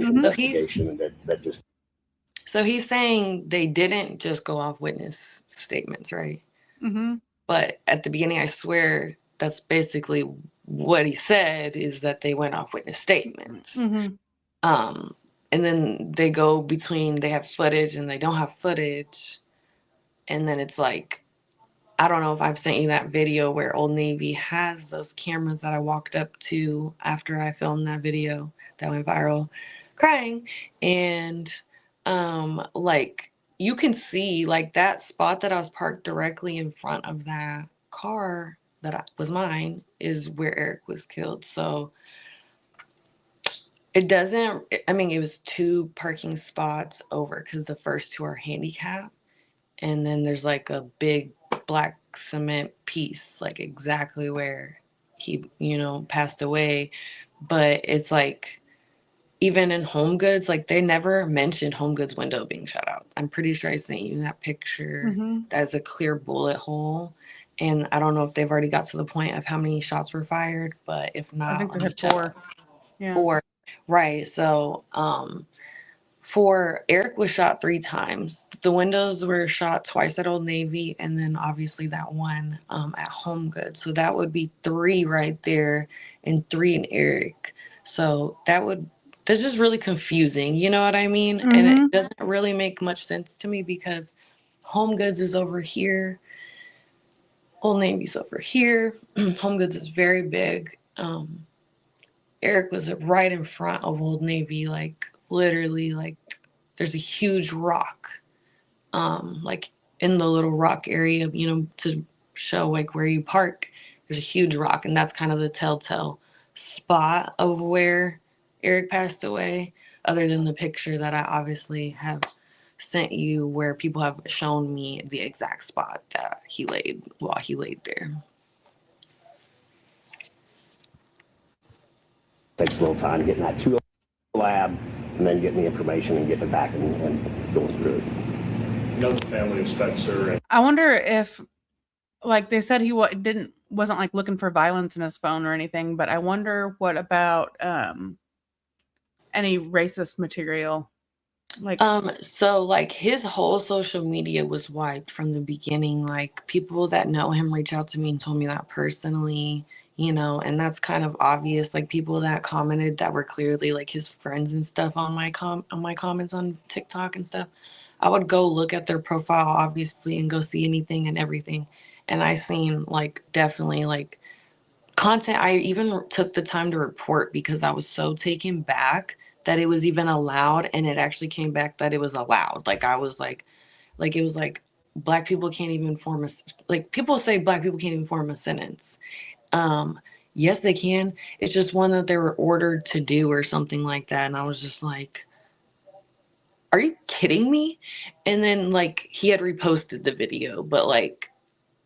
So he's saying they didn't just go off witness statements, right? Mm-hmm. But at the beginning, I swear that's basically what he said, is that they went off witness statements. Mm-hmm. And then they go between they have footage and they don't have footage. And then it's like, I don't know if I've sent you that video where Old Navy has those cameras that I walked up to after I filmed that video that went viral, crying. And like you can see like that spot that I was parked directly in front of that car that was mine is where Erik was killed. So it doesn't, I mean, it was 2 parking spots over because the first 2 are handicapped. And then there's like a big black cement piece, like exactly where he, passed away. But it's like, even in Home Goods, like they never mentioned Home Goods window being shut out. I'm pretty sure I sent you that picture. Mm-hmm. That's a clear bullet hole. And I don't know if they've already got to the point of how many shots were fired, but if not, I think they had 4. Yeah. 4. Right. So, Erik was shot 3 times. The windows were shot twice at Old Navy, and then obviously that one at Home Goods. So that would be 3 right there, and 3 in Erik. So that's just really confusing. You know what I mean? Mm-hmm. And it doesn't really make much sense to me because Home Goods is over here. Old Navy's over here. Home Goods is very big. Erik was right in front of Old Navy, like literally, like there's a huge rock, like in the little rock area, to show like where you park. There's a huge rock, and that's kind of the telltale spot of where Erik passed away, other than the picture that I obviously have sent you where people have shown me the exact spot that he laid while he laid there. Takes a little time getting that to a lab and then getting the information and getting it back and going through it. The family of Spencer. I wonder if, like they said, he wasn't like looking for violence in his phone or anything, but I wonder what about any racist material. Like, So like his whole social media was wiped from the beginning. Like people that know him reach out to me and told me that personally, and that's kind of obvious. Like people that commented that were clearly like his friends and stuff on my comments on TikTok and stuff. I would go look at their profile obviously and go see anything and everything. And I seen like definitely like content I even took the time to report because I was so taken back that it was even allowed, and it actually came back that it was allowed. Like I was like it was like black people can't even form a like people say black people can't even form a sentence. Yes they can. It's just one that they were ordered to do or something like that, and I was just like, are you kidding me? And then like he had reposted the video, but like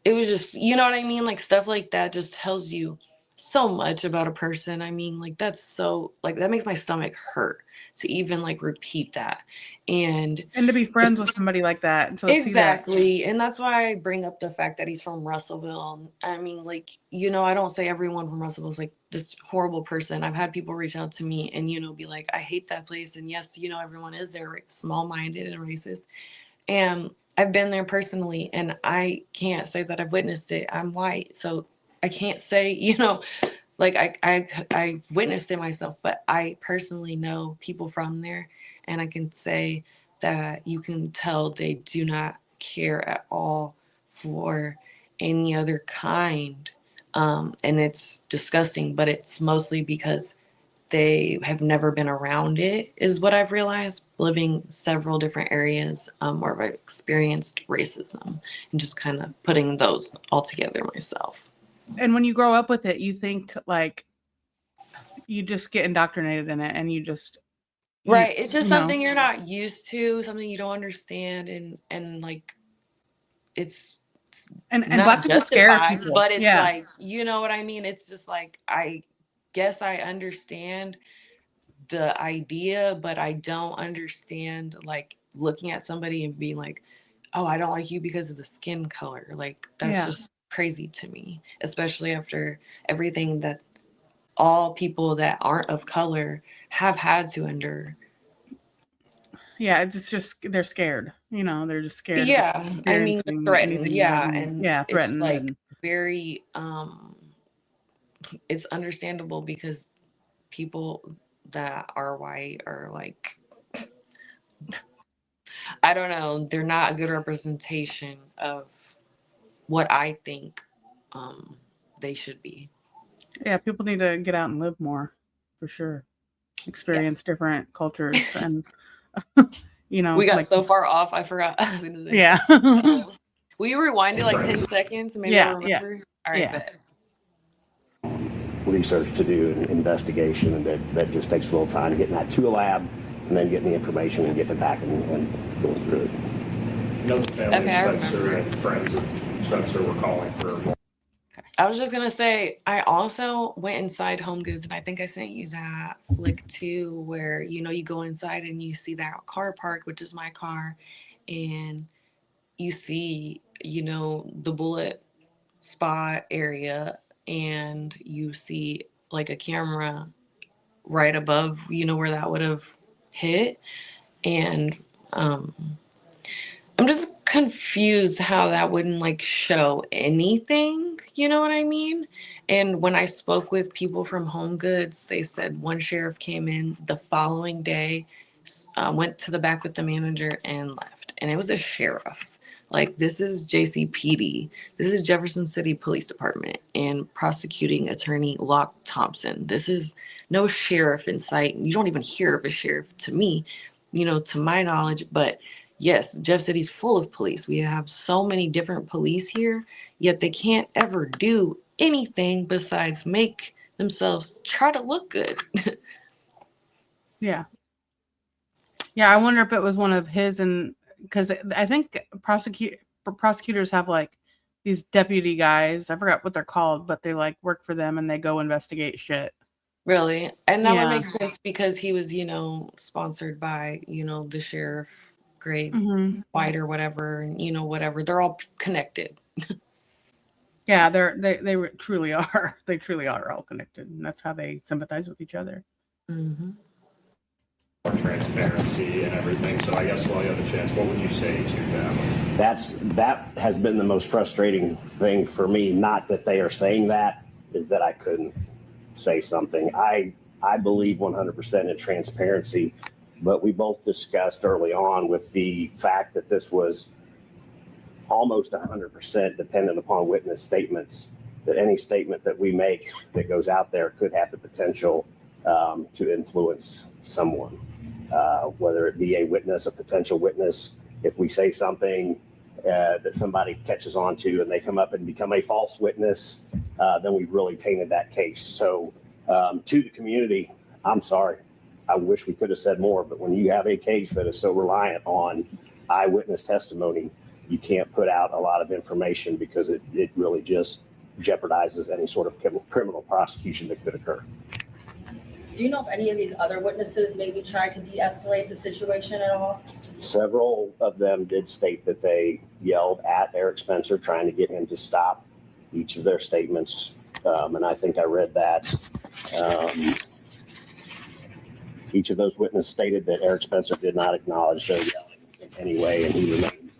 it was just, you know what I mean? Like stuff like that just tells you so much about a person. I mean, like that's so like that makes my stomach hurt to even like repeat that. And and to be it's friends with just somebody like that and to see that. exactly. And that's why I bring up the fact that he's from Russellville. I mean, like, I don't say everyone from Russellville is like this horrible person. I've had people reach out to me and, be like, I hate that place. And yes, everyone is there small minded and racist. And I've been there personally, and I can't say that I've witnessed it. I'm white, so I can't say, like I've witnessed it myself, but I personally know people from there, and I can say that you can tell they do not care at all for any other kind. And it's disgusting, but it's mostly because they have never been around it, is what I've realized, living several different areas where I've experienced racism and just kind of putting those all together myself. And when you grow up with it, you think like you just get indoctrinated in it, and you just Right. It's just something you're not used to, something you don't understand, and like it's and not black people scare justified, people. but it's Yeah. like, you know what I mean? It's just like I guess I understand the idea, but I don't understand like looking at somebody and being like, oh, I don't like you because of the skin color. Like that's just crazy to me, especially after everything that all people that aren't of color have had to endure. Yeah, it's just they're scared. They're just scared Yeah, of I mean experiencing threatened, anything more yeah, than and it's threatened. like And very it's understandable because people that are white are like, I don't know, they're not a good representation of what I think they should be. yeah, people need to get out and live more, for sure. Experience different cultures, and We got like so far off, I forgot I was gonna say. yeah. Will you rewind it like 10 seconds? Maybe I'll Yeah. remember. All right, bet. Research to do, an investigation, and that just takes a little time getting that to a lab and then getting the information and getting it back and going through it. No family Okay, I of Spencer remember. and friends of Spencer were calling for more. I was just gonna say, I also went inside Home Goods, and I think I sent you that flick too, where you go inside and you see that car park, which is my car, and you see the bullet spot area, and you see like a camera right above where that would have hit, and I'm just confused how that wouldn't like show anything, you know what I mean? And when I spoke with people from Home Goods, they said one sheriff came in the following day, went to the back with the manager and left. And it was a sheriff. Like, this is JCPD. This is Jefferson City Police Department and prosecuting attorney Locke Thompson. This is no sheriff in sight. You don't even hear of a sheriff to me, to my knowledge, but yes, Jeff City's full of police. We have so many different police here, yet they can't ever do anything besides make themselves try to look good. Yeah. Yeah, I wonder if it was one of his, and because I think prosecutors have like these deputy guys. I forgot what they're called, but they like work for them and they go investigate shit. Really? And that would Yeah. make sense because he was, sponsored by, the sheriff grade Mhm. white or whatever, and whatever. They're all connected. Yeah, they truly are. They truly are all connected, and that's how they sympathize with each other. Mm-hmm. more transparency and everything. So I guess while you have the chance, what would you say to them? That has been the most frustrating thing for me. Not that they are saying that, is that I couldn't say something. I believe 100% in transparency, but we both discussed early on with the fact that this was almost 100% dependent upon witness statements, that any statement that we make that goes out there could have the potential to influence someone, whether it be a witness, a potential witness. If we say something that somebody catches on to and they come up and become a false witness, then we've really tainted that case. So to the community, I'm sorry. I wish we could have said more, but when you have a case that is so reliant on eyewitness testimony, you can't put out a lot of information because it really just jeopardizes any sort of criminal prosecution that could occur. Do you know if any of these other witnesses maybe tried to de-escalate the situation at all? Several of them did state that they yelled at Erik Spencer, trying to get him to stop each of their statements. And I think I read that. Each of those witnesses stated that Erik Spencer did not acknowledge their yelling in any way, and he remained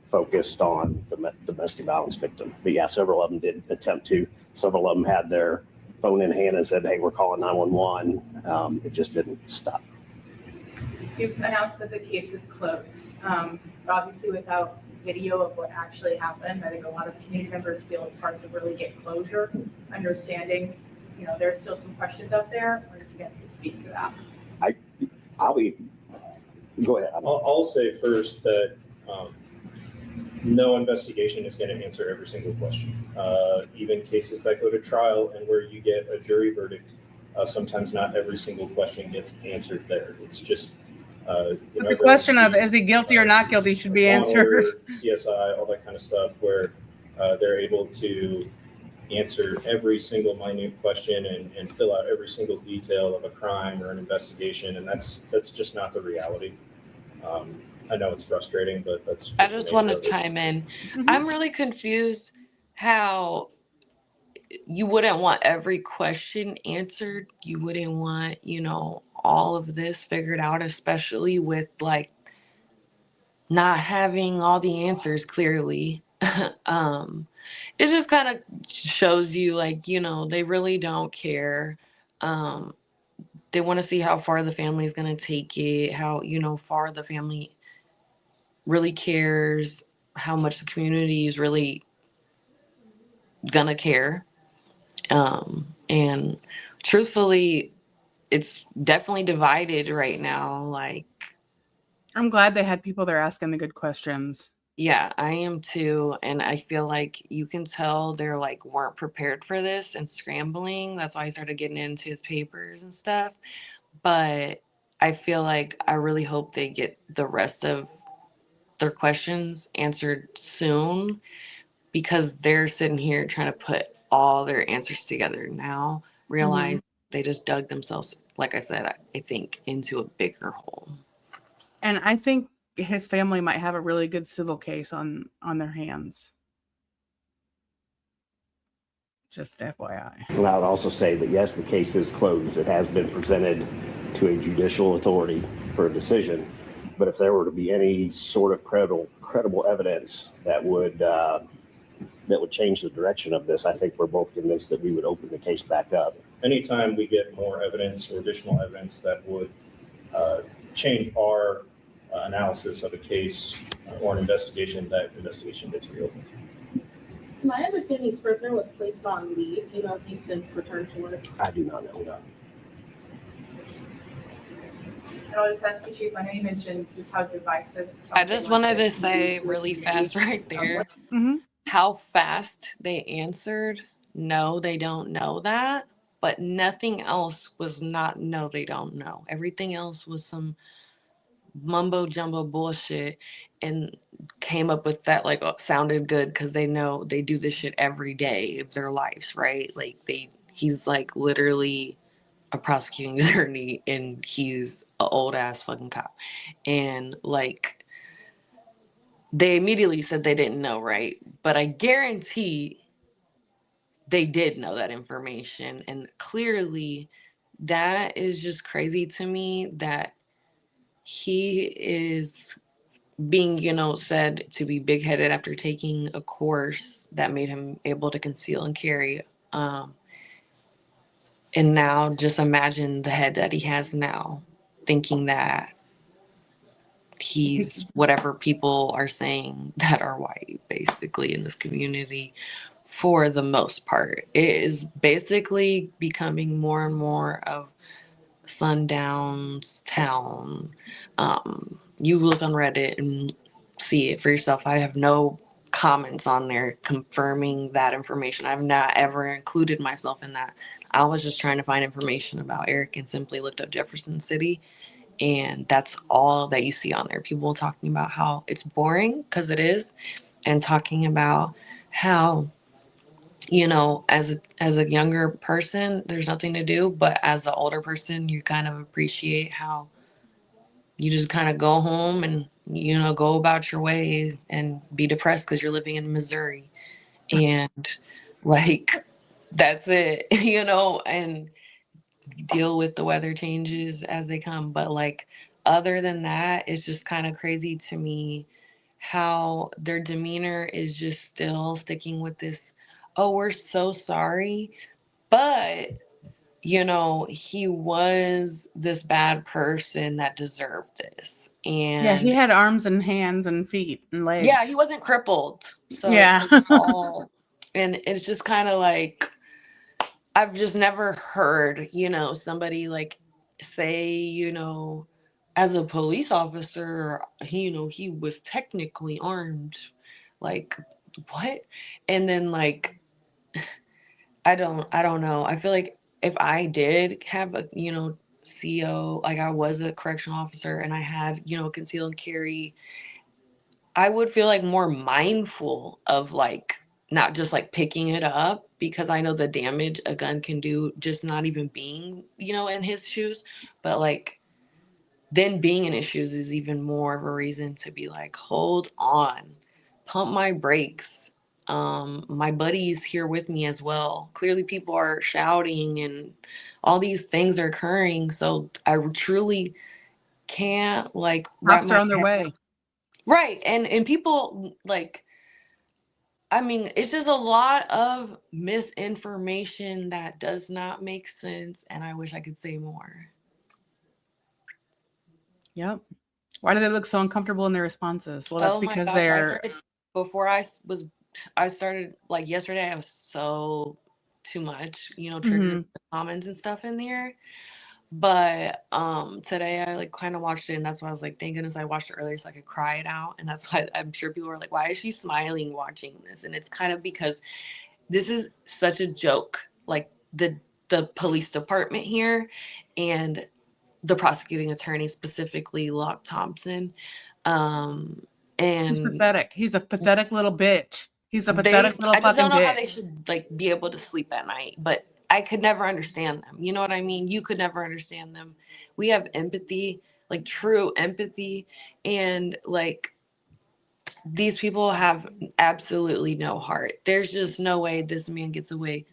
focused on the domestic violence victim. But yeah, several of them did attempt to. Several of them had their phone in hand and said, "Hey, we're calling 911." It just didn't stop. You've announced that the case is closed, but obviously without video of what actually happened, I think a lot of community members feel it's hard to really get closure, understanding, there's still some questions out there, or if you guys could speak to that. Go ahead. I'll say first that no investigation is going to answer every single question. Even cases that go to trial and where you get a jury verdict, sometimes not every single question gets answered there. It's just the question of is he guilty or not guilty should be answered. CSI, all that kind of stuff, where they're able to answer every single minute question and fill out every single detail of a crime or an investigation, and that's just not the reality. I know it's frustrating, but that's. I just want to chime in. Mm-hmm. I'm really confused how you wouldn't want every question answered. You wouldn't want, all of this figured out, especially with not having all the answers clearly. It just kind of shows you they really don't care. They want to see how far the family is going to take it, how, far the family really cares, how much the community is really going to care. And truthfully, it's definitely divided right now. I'm glad they had people there asking the good questions. Yeah, I am too. And I feel like you can tell they're weren't prepared for this and scrambling. That's why I started getting into his papers and stuff. But I feel like I really hope they get the rest of their questions answered soon, because they're sitting here trying to put all their answers together now, realize they just dug themselves, like I said, I think, into a bigger hole. And I think his family might have a really good civil case on their hands. Just FYI. And I would also say that, yes, the case is closed. It has been presented to a judicial authority for a decision. But if there were to be any sort of credible evidence that would change the direction of this, I think we're both convinced that we would open the case back up. Anytime we get more evidence or additional evidence that would change our analysis of a case or an investigation, that investigation gets reopened. So my understanding, Scrivener was placed on leave. Do you know if he's since returned to work? I do not know. And I'll just ask you, Chief, I know you mentioned just how divisive. I just wanted to say really fast right there, how fast they answered. No, they don't know that. But nothing else was not, no, they don't know. Everything else was some mumbo jumbo bullshit, and came up with that sounded good because they know they do this shit every day of their lives, right? He's literally a prosecuting attorney, and he's an old ass fucking cop, and they immediately said they didn't know, right? But I guarantee they did know that information, and clearly that is just crazy to me that he is being, said to be big-headed after taking a course that made him able to conceal and carry. And now just imagine the head that he has now, thinking that he's whatever people are saying that are white, basically, in this community. For the most part, it is basically becoming more and more of Sundown's town. You look on Reddit and see it for yourself. I have no comments on there confirming that information. I've not ever included myself in that. I was just trying to find information about Erik and simply looked up Jefferson City, and that's all that you see on there. People talking about how it's boring, because it is, and talking about how, as a younger person, there's nothing to do, but as an older person, you kind of appreciate how you just kind of go home and, go about your way and be depressed because you're living in Missouri. And like, that's it, and deal with the weather changes as they come. But like, other than that, it's just kind of crazy to me how their demeanor is just still sticking with this, oh, we're so sorry. But, he was this bad person that deserved this. Yeah, he And had arms and hands and feet and legs. yeah, he wasn't crippled. So Yeah. it's like all, and it's just kind of like, I've just never heard, somebody like say, as a police officer, he was technically armed. Like, what? And then like, I don't know. I feel like if I did have a, CO, like I was a correctional officer and I had, conceal and carry, I would feel like more mindful of like not just like picking it up, because I know the damage a gun can do just not even being, in his shoes, but like then being in his shoes is even more of a reason to be like, hold on, pump my brakes. My buddy's here with me as well. Clearly people are shouting and all these things are occurring. So I truly can't like wrap Cops my are on their head. way. Right. And people like, I mean, it's just a lot of misinformation that does not make sense. And I wish I could say more. Yep. Why do they look so uncomfortable in their responses? Well, that's Oh my because gosh. they're Before I started like yesterday, I was so too much, triggers, Mhm. comments and stuff in there. But today I like kind of watched it, and that's why I was like, thank goodness I watched it earlier so I could cry it out. And that's why I'm sure people are like, why is she smiling watching this? And it's kind of because this is such a joke. Like the police department here and the prosecuting attorney, specifically Locke Thompson. He's And pathetic. He's a pathetic little bitch. He's a pathetic little I just fucking don't know how bitch. they should like be able to sleep at night, but I could never understand them. You know what I mean? You could never understand them. We have empathy, like true empathy, and like these people have absolutely no heart. There's just no way this man gets away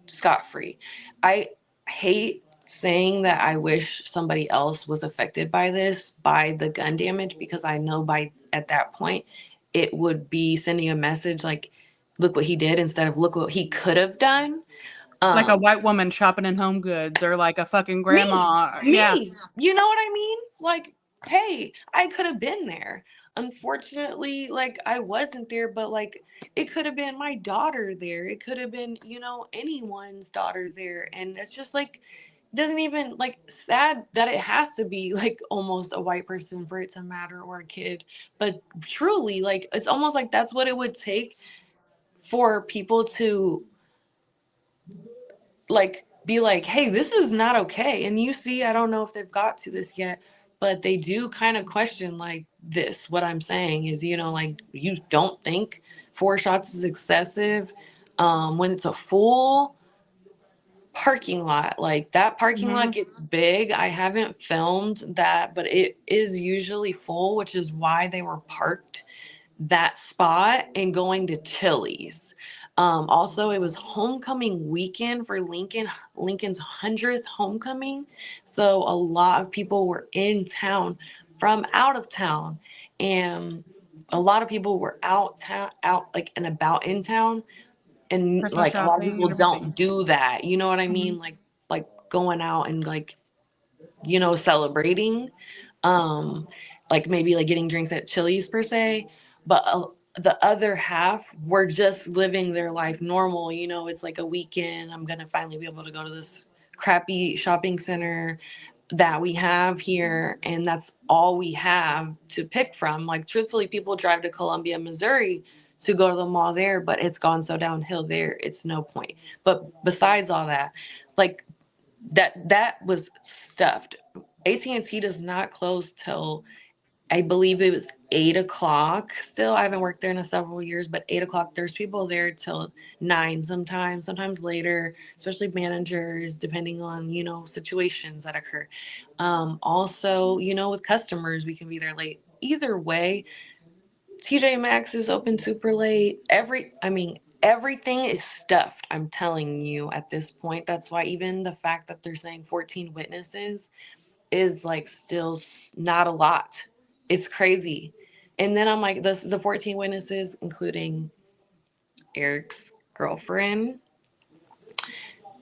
scot-free. I hate saying that I wish somebody else was affected by this, by the gun damage, because I know by at that point it would be sending a message like, look what he did, instead of look what he could have done. Like a white woman shopping in Home Goods, or like a fucking grandma. Yeah. You know what I mean? Like, hey, I could have been there. Unfortunately, like I wasn't there, but like it could have been my daughter there. It could have been, anyone's daughter there. And it's just like, doesn't even like sad that it has to be like almost a white person for it to matter, or a kid. But truly, like it's almost like that's what it would take for people to like be like, hey, this is not okay. And you see, I don't know if they've got to this yet, but they do kind of question like this. What I'm saying is, like you don't think 4 shots is excessive when it's a full parking lot. Like that parking lot gets big. I haven't filmed that, but it is usually full, which is why they were parked that spot and going to Chili's. Also, it was homecoming weekend for Lincoln's 100th homecoming. So a lot of people were in town. from out of town. And a lot of people were out like and about in town. And Christmas like a lot of shopping people and everything. don't do that. You know what I Mhm. mean? Like going out and like, celebrating, like maybe like getting drinks at Chili's per se. But the other half were just living their life normal. It's like a weekend. I'm going to finally be able to go to this crappy shopping center that we have here, and that's all we have to pick from. Like, truthfully, people drive to Columbia, Missouri to go to the mall there, but it's gone so downhill there, it's no point. But besides all that, like that was stuffed. AT&T does not close till, I believe it was 8 o'clock. Still, I haven't worked there in several years, but 8 o'clock. There's people there till 9 sometimes later, especially managers, depending on, situations that occur. Also, with customers, we can be there late. Either way, TJ Maxx is open super late. Everything is stuffed. I'm telling you at this point. That's why even the fact that they're saying 14 witnesses is like still not a lot. It's crazy. And then I'm like, the 14 witnesses, including Erik's girlfriend,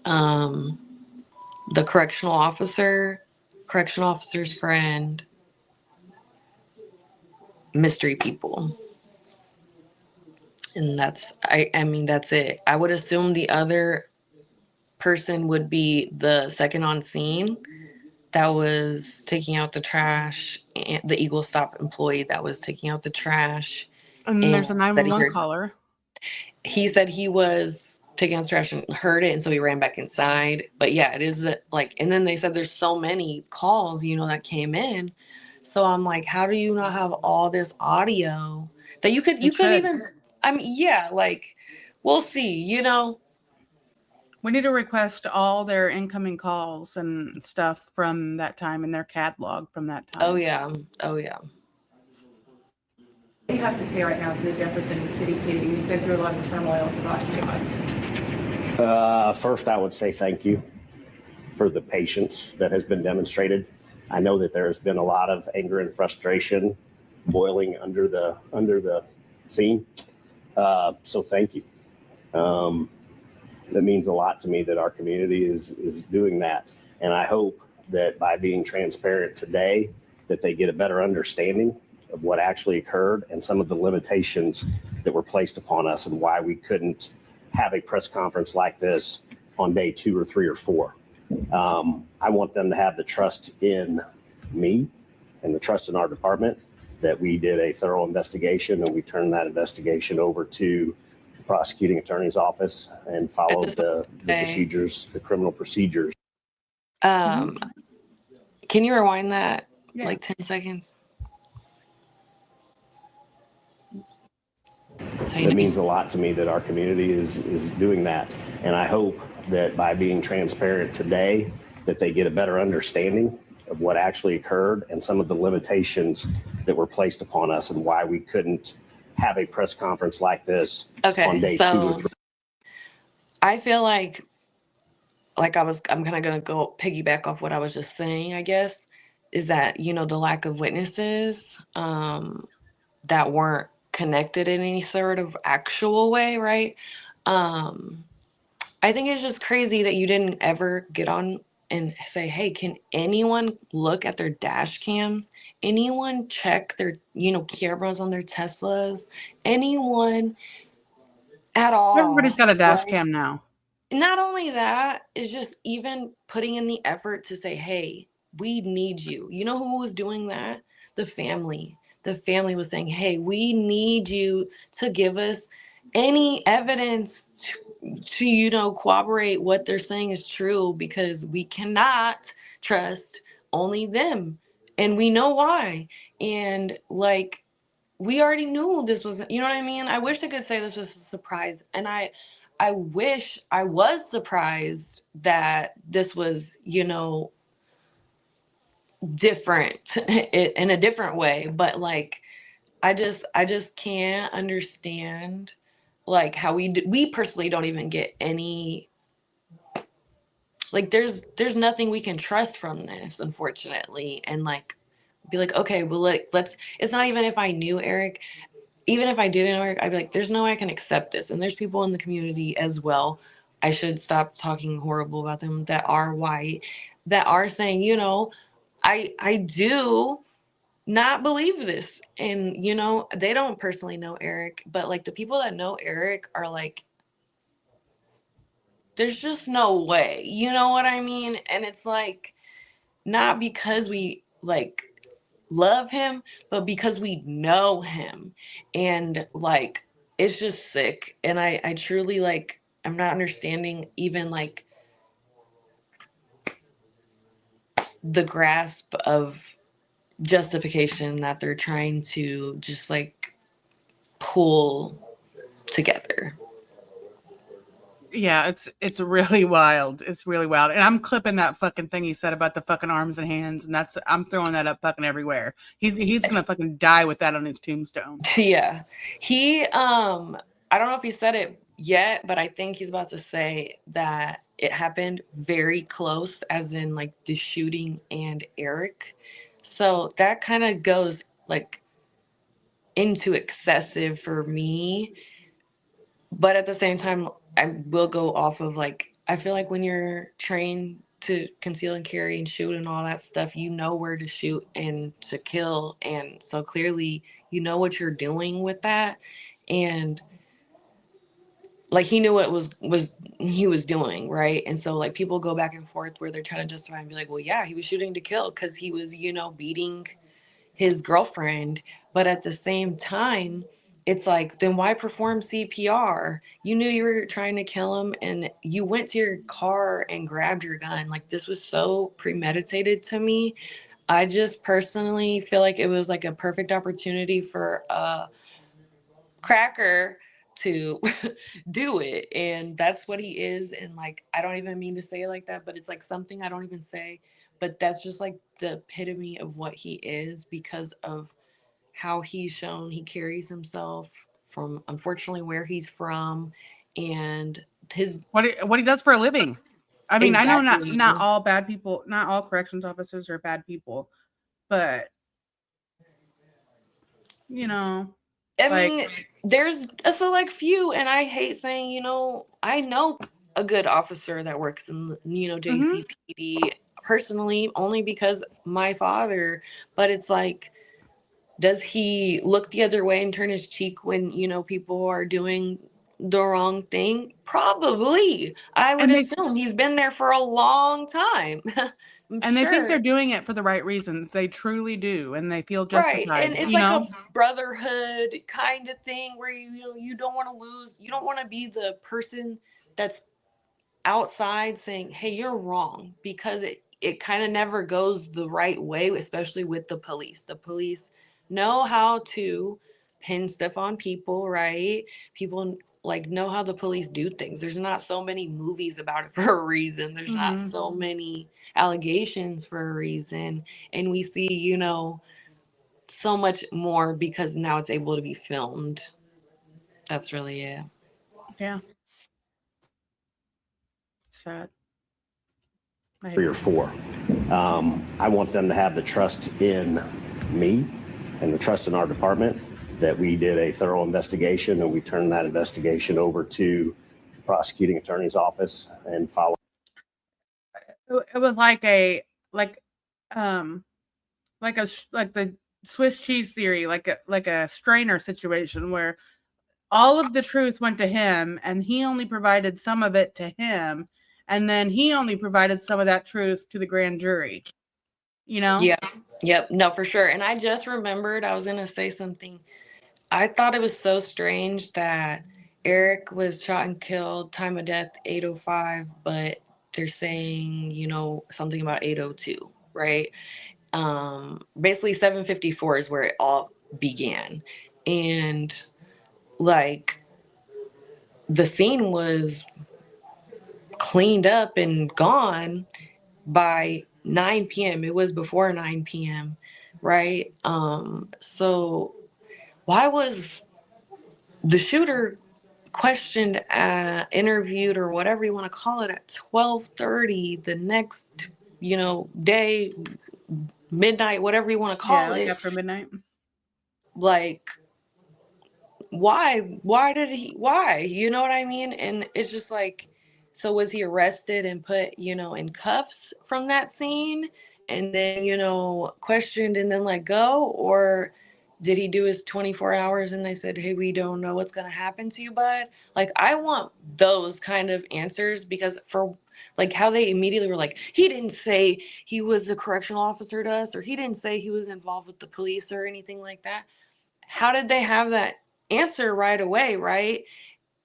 the correctional officer's friend, mystery people. And that's it. I would assume the other person would be the second on scene that was taking out the trash, and the Eagle Stop employee that was taking out the trash. And there's a And that 911 caller. he said he was taking out the trash and heard it, and so he ran back inside. But yeah, it is like, and then they said there's so many calls, that came in. So I'm like, how do you not have all this audio that you could even, yeah, like, we'll see, We need to request all their incoming calls and stuff from that time in their catalog from that time. Oh yeah. What do you have to say right now to the Jefferson City community who's been through a lot of turmoil for the last 2 months? First, I would say thank you for the patience that has been demonstrated. I know that there has been a lot of anger and frustration boiling under the scene. So thank you. That means a lot to me that our community is doing that. And I hope that by being transparent today, that they get a better understanding of what actually occurred and some of the limitations that were placed upon us and why we couldn't have a press conference like this on day 2 or 3 or 4. I want them to have the trust in me and the trust in our department that we did a thorough investigation and we turned that investigation over to the prosecuting attorney's office and followed the procedures, the criminal procedures. Can you rewind that like 10 seconds? That means a lot to me that our community is doing that. And I hope that by being transparent today, that they get a better understanding of what actually occurred and some of the limitations that were placed upon us and why we couldn't have a press conference like this on day 2 or 3. I feel like I'm kind of going to go piggyback off what I was just saying, I guess, is that, the lack of witnesses that weren't connected in any sort of actual way, right? I think it's just crazy that you didn't ever get on and say, hey, can anyone look at their dash cams? Anyone check their, cameras on their Teslas? Anyone at all? Everybody's got a dash cam now. Not only that, it's just even putting in the effort to say, hey, we need you. You know who was doing that? The family. The family was saying, hey, we need you to give us any evidence to corroborate what they're saying is true, because we cannot trust only them. And we know why. And like, we already knew this was, you know what I mean? I wish I could say this was a surprise. And I wish I was surprised that this was, different in a different way. But like, I just can't understand like how we personally don't even get any, like there's nothing we can trust from this, unfortunately. And like, be like, okay, well, let's, it's not even if I knew Erik, even if I didn't know Erik, I'd be like, there's no way I can accept this. And there's people in the community as well. I should stop talking horrible about them that are white, that are saying, you know, I do not believe this. And, you know, they don't personally know Erik, but like the people that know Erik are like, there's just no way, you know what I mean? And it's like, not because we like love him, but because we know him. And like, it's just sick. And I truly like, I'm not understanding even like the grasp of justification that they're trying to just like pull together. Yeah, it's really wild. It's really wild. And I'm clipping that fucking thing he said about the fucking arms and hands, and I'm throwing that up fucking everywhere. He's gonna fucking die with that on his tombstone. Yeah. He I don't know if he said it yet, but I think he's about to say that it happened very close, as in like the shooting and Erik. So that kind of goes like into excessive for me. But at the same time, I will go off of like, I feel like when you're trained to conceal and carry and shoot and all that stuff, you know where to shoot and to kill. And so clearly you know what you're doing with that. And like he knew what was he was doing, right? And so like people go back and forth where they're trying to justify and be like, well, yeah, he was shooting to kill because he was, you know, beating his girlfriend. But at the same time, it's like, then why perform CPR? You knew you were trying to kill him and you went to your car and grabbed your gun. Like, this was so premeditated to me. I just personally feel like it was like a perfect opportunity for a cracker to do it. And that's what he is. And like, I don't even mean to say it like that, but it's like something I don't even say. But that's just like the epitome of what he is, because of how he's shown he carries himself, from unfortunately where he's from, and his What he does for a living. I mean, I know exactly. not all bad people, not all corrections officers are bad people, but you know, I like, mean, there's a select few, and I hate saying, you know, I know a good officer that works in, you know, mhm. JCPD personally, only because my father, but it's like, does he look the other way and turn his cheek when, you know, people are doing the wrong thing? Probably. I would and they assume he's been there for a long time. I'm and they think they're sure. doing it for the right reasons. They truly do, and they feel Right. And justified, it's you like a know? brotherhood kind of thing where you know, you don't want to lose, you don't want to be the person that's outside saying, hey, you're wrong, because it kind of never goes the right way, especially with the police. The police know how to pin stuff on people, right? People like know how the police do things. There's not so many movies about it for a reason. There's not Mhm. so many allegations for a reason. And we see, you know, so much more because now it's able to be filmed. That's really it. Yeah. Sad. I hate 3 or 4. I want them to have the trust in me and the trust in our department that we did a thorough investigation and we turned that investigation over to the prosecuting attorney's office and followed. it was like um like the Swiss cheese theory, like a strainer situation where all of the truth went to him and he only provided some of it to him, and then he only provided some of that truth to the grand jury, you know? Yeah. Yep. No, for sure. And I just remembered I was going to say something. I thought it was so strange that Erik was shot and killed, time of death 8:05, but they're saying, you know, something about 8:02, right? Basically 7:54 is where it all began. And like the scene was cleaned up and gone by 9 p.m. It was before 9 p.m., right? So why was the shooter questioned, interviewed, or whatever you want to call it, at 12:30 the next, you know, day, midnight, whatever you want to Yeah, call like it. after midnight. Like, why did he, why, you know what I mean? And it's just like, so was he arrested and put, you know, in cuffs from that scene and then, you know, questioned and then let go? Or did he do his 24 hours and they said, hey, we don't know what's going to happen to you, bud? Like, I want those kind of answers, because for like how they immediately were like, he didn't say he was the correctional officer to us, or he didn't say he was involved with the police or anything like that. How did they have that answer right away, right?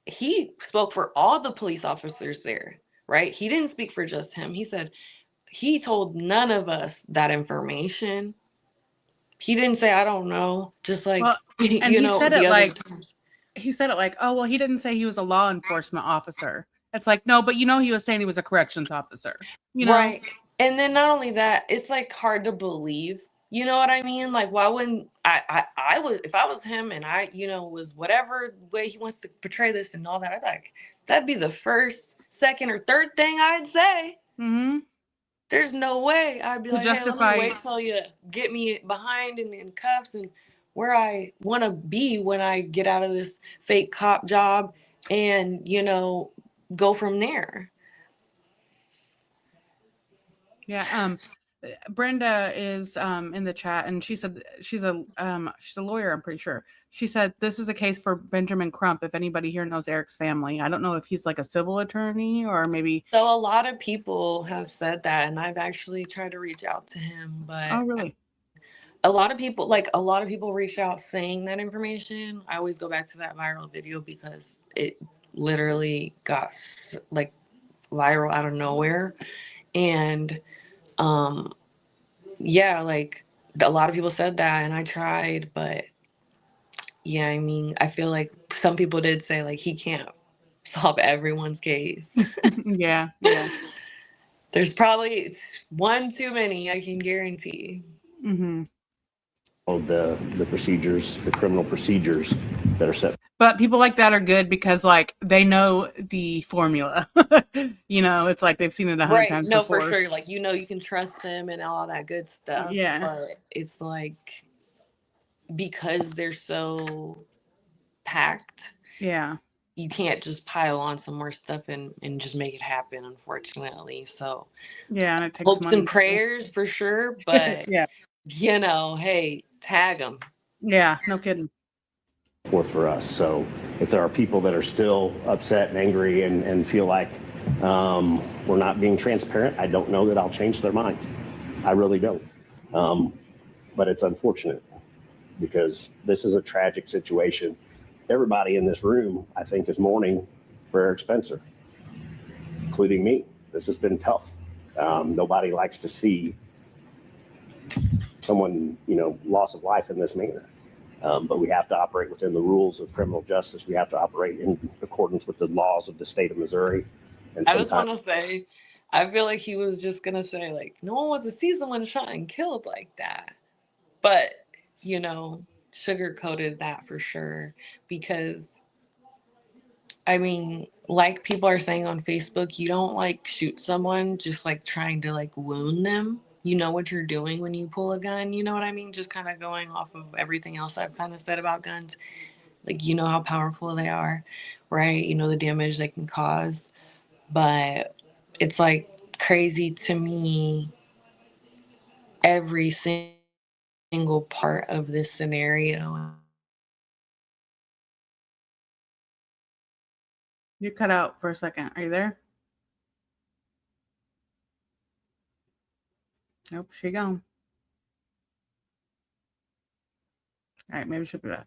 He spoke for all the police officers there, right? He didn't speak for just him. He said he told none of us that information. He didn't say, I don't know, just like, Well, and you know, the other times. he said it like, oh, well, he didn't say he was a law enforcement officer. It's like, no, but you know, he was saying he was a corrections officer, you know? Right. And then not only that, it's like hard to believe. You know what I mean? Like, why wouldn't I would, if I was him and I, you know, was whatever way he wants to portray this and all that, I'd like, that'd be the first, second, or third thing I'd say. Mm-hmm. There's no way I'd be To like, hey, let me justify, wait till you get me behind and in cuffs and where I want to be when I get out of this fake cop job and, you know, go from there. yeah. Brenda is in the chat, and she said she's a lawyer, I'm pretty sure. She said this is a case for Benjamin Crump. If anybody here knows Eric's family, I don't know if he's like a civil attorney or maybe. So a lot of people have said that, and I've actually tried to reach out to him, but Oh, really? a lot of people reach out saying that information. I always go back to that viral video because it literally got like viral out of nowhere. And yeah, like a lot of people said that, and I tried, but yeah, I mean, I feel like some people did say like he can't solve everyone's case. Yeah. There's probably one too many, I can guarantee. Mm-hmm. The procedures, the criminal procedures that are set. But people like that are good because like they know the formula. You know, it's like they've seen it 100 times No, before. for sure. Like, you know, you can trust them and all that good stuff. Yeah. But it's like, because they're so packed, Yeah. you can't just pile on some more stuff and just make it happen, unfortunately. So Yeah, and it takes hopes money. and prayers for sure. But, Yeah. you know, hey, tag them. Yeah, no kidding. For us. So if there are people that are still upset and angry and feel like we're not being transparent, I don't know that I'll change their mind. I really don't. But it's unfortunate because this is a tragic situation. Everybody in this room, I think, is mourning for Erik Spencer, including me. This has been tough. Nobody likes to see someone, you know, loss of life in this manner. But we have to operate within the rules of criminal justice. We have to operate in accordance with the laws of the state of Missouri. And I just want to say, I feel like he was just going to say, like, no one wants to see someone shot and killed like that. But, you know, sugar-coated that for sure. Because, I mean, like people are saying on Facebook, you don't, like, shoot someone just, like, trying to, like, wound them. You know what you're doing when you pull a gun, you know what I mean? Just kind of going off of everything else I've kind of said about guns. Like, you know how powerful they are, right? You know the damage they can cause. But it's, like, crazy to me, every single part of this scenario. You cut out for a second. Are you there? Nope, she gone. All right, maybe she'll be back.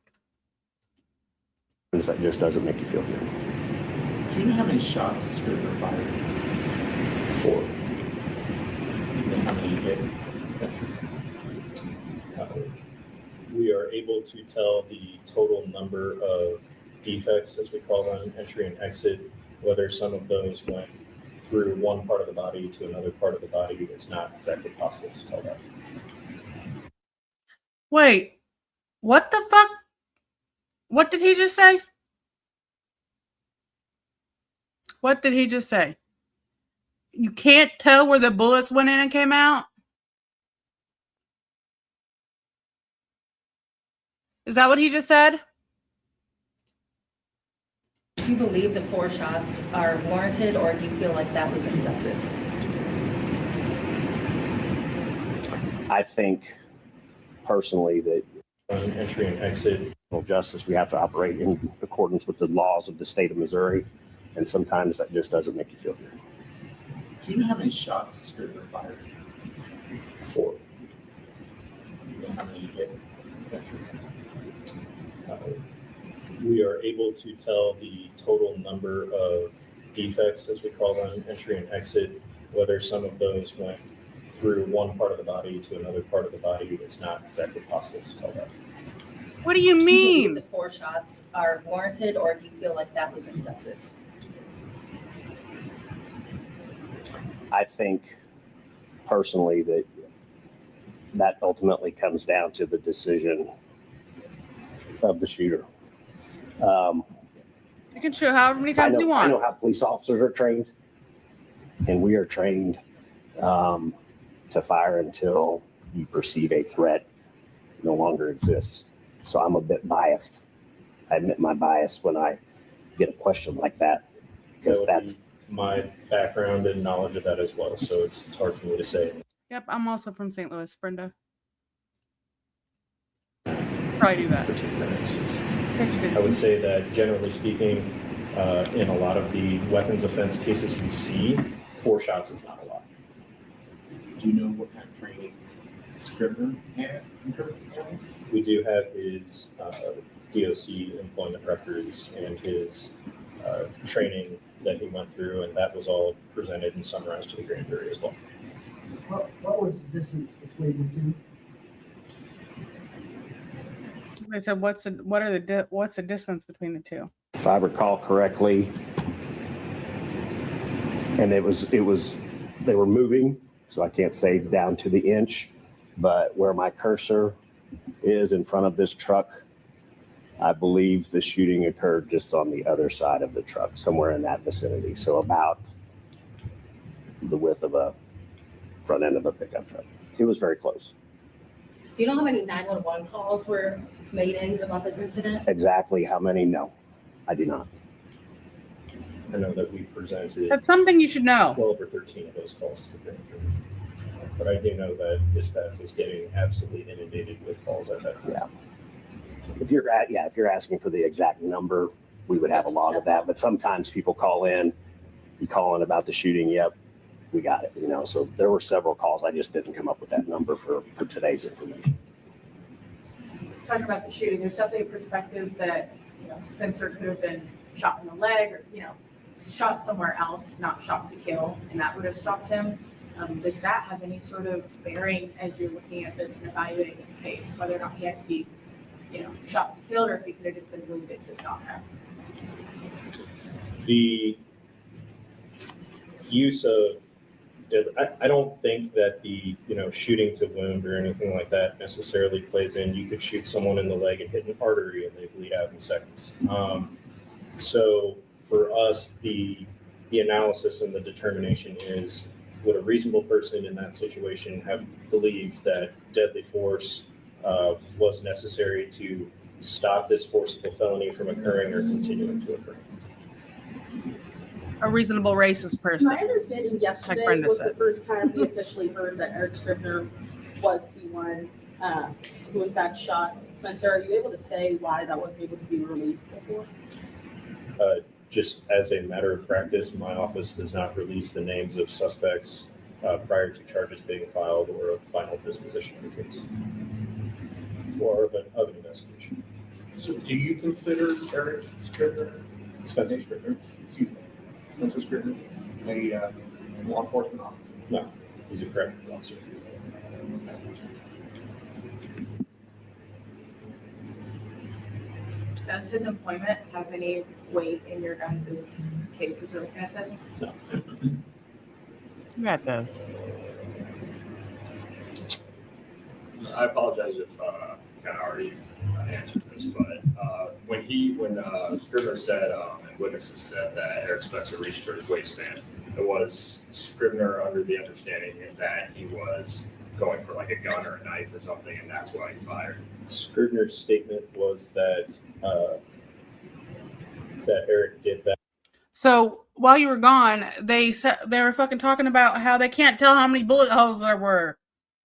that just doesn't make you feel good. Do you know how many shots Scrivener fired? 4. You know how many you hit Spencer? We are able to tell the total number of defects, as we call them, entry and exit, whether some of those went through one part of the body to another part of the body. It's not exactly possible to tell that. Wait, what the fuck? What did he just say? What did he just say? You can't tell where the bullets went in and came out? Is that what he just said? Do you believe the 4 shots are warranted, or do you feel like that was excessive? I think personally that On entry and exit, justice, we have to operate in accordance with the laws of the state of Missouri. And sometimes that just doesn't make you feel good. Do you know how many shots Scribner fired? 4. Do you know how many you hit? Spencer? We are able to tell the total number of defects, as we call them, entry and exit, whether some of those went through one part of the body to another part of the body. It's not exactly possible to tell that. What do you Do you mean? believe the 4 shots are warranted, or do you feel like that was excessive? I think personally that ultimately comes down to the decision of the shooter. You can shoot however many I times you know want. how police officers are trained, and we are trained to fire until you perceive a threat no longer exists. So I'm a bit biased. I admit my bias when I get a question like that, because That would that's be my background and knowledge of that as well. So it's hard for me to say. Yep, I'm also from St. Louis, Brenda. Probably do that. For 2 minutes. Yes, you I did. would say that generally speaking, in a lot of the weapons offense cases we see, 4 shots is not a lot. Do you know what kind of training Scribner had in terms of guns? We do have his DOC employment records and his training that he went through, and that was all presented and summarized to the grand jury as well. What was the distance between the two? I said, what's the distance between the two? if I recall correctly. And it was, they were moving, so I can't say down to the inch, but where my cursor is in front of this truck, I believe the shooting occurred just on the other side of the truck, somewhere in that vicinity. So about the width of a front end of a pickup truck. It was very close. Do you know how many 911 calls were made in about this incident? Exactly how many? No, I do not. I know that we presented That's something you should know. 12 or 13 of those calls to the grand jury. But I do know that dispatch was getting absolutely inundated with calls at that time. Yeah. If you're asking for the exact number, we would have a log of that. But sometimes people call in, you call in about the shooting. Yep, we got it. You know, so there were several calls. I just didn't come up with that number for today's information. Talking about the shooting, there's definitely a perspective that, Spencer could have been shot in the leg or, shot somewhere else, not shot to kill, and that would have stopped him. Does that have any sort of bearing as you're looking at this and evaluating this case, whether or not he had to be, shot to kill, or if he could have just been wounded to stop him? The use of, I don't think that the, shooting to wound or anything like that necessarily plays in. You could shoot someone in the leg and hit an artery and they bleed out in seconds. So for us, the analysis and the determination is, would a reasonable person in that situation have believed that deadly force was necessary to stop this forcible felony from occurring or continuing to occur? A reasonable racist person. My understanding yesterday Brenda was said. the first time we officially heard that Erik Spencer was the one who in fact shot Spencer. Are you able to say why that wasn't able to be released before? Just as a matter of practice, my office does not release the names of suspects prior to charges being filed or a final disposition of the case or of an investigation. So do you consider Erik Spencer, Spencer Scribner. excuse me, Spencer Scribner, a law enforcement officer? No, he's a correctional officer. Does his employment have any weight in your guys' cases or looking at this? No. That does. I apologize if I kind of already answered this, but when Scribner said and witnesses said that Erik Spencer reached for his waistband, it was Scribner under the understanding that he was going for like a gun or a knife or something, and that's why he fired. Scrivener's statement was that that Eric did that. So while you were gone, they were fucking talking about how they can't tell how many bullet holes there were.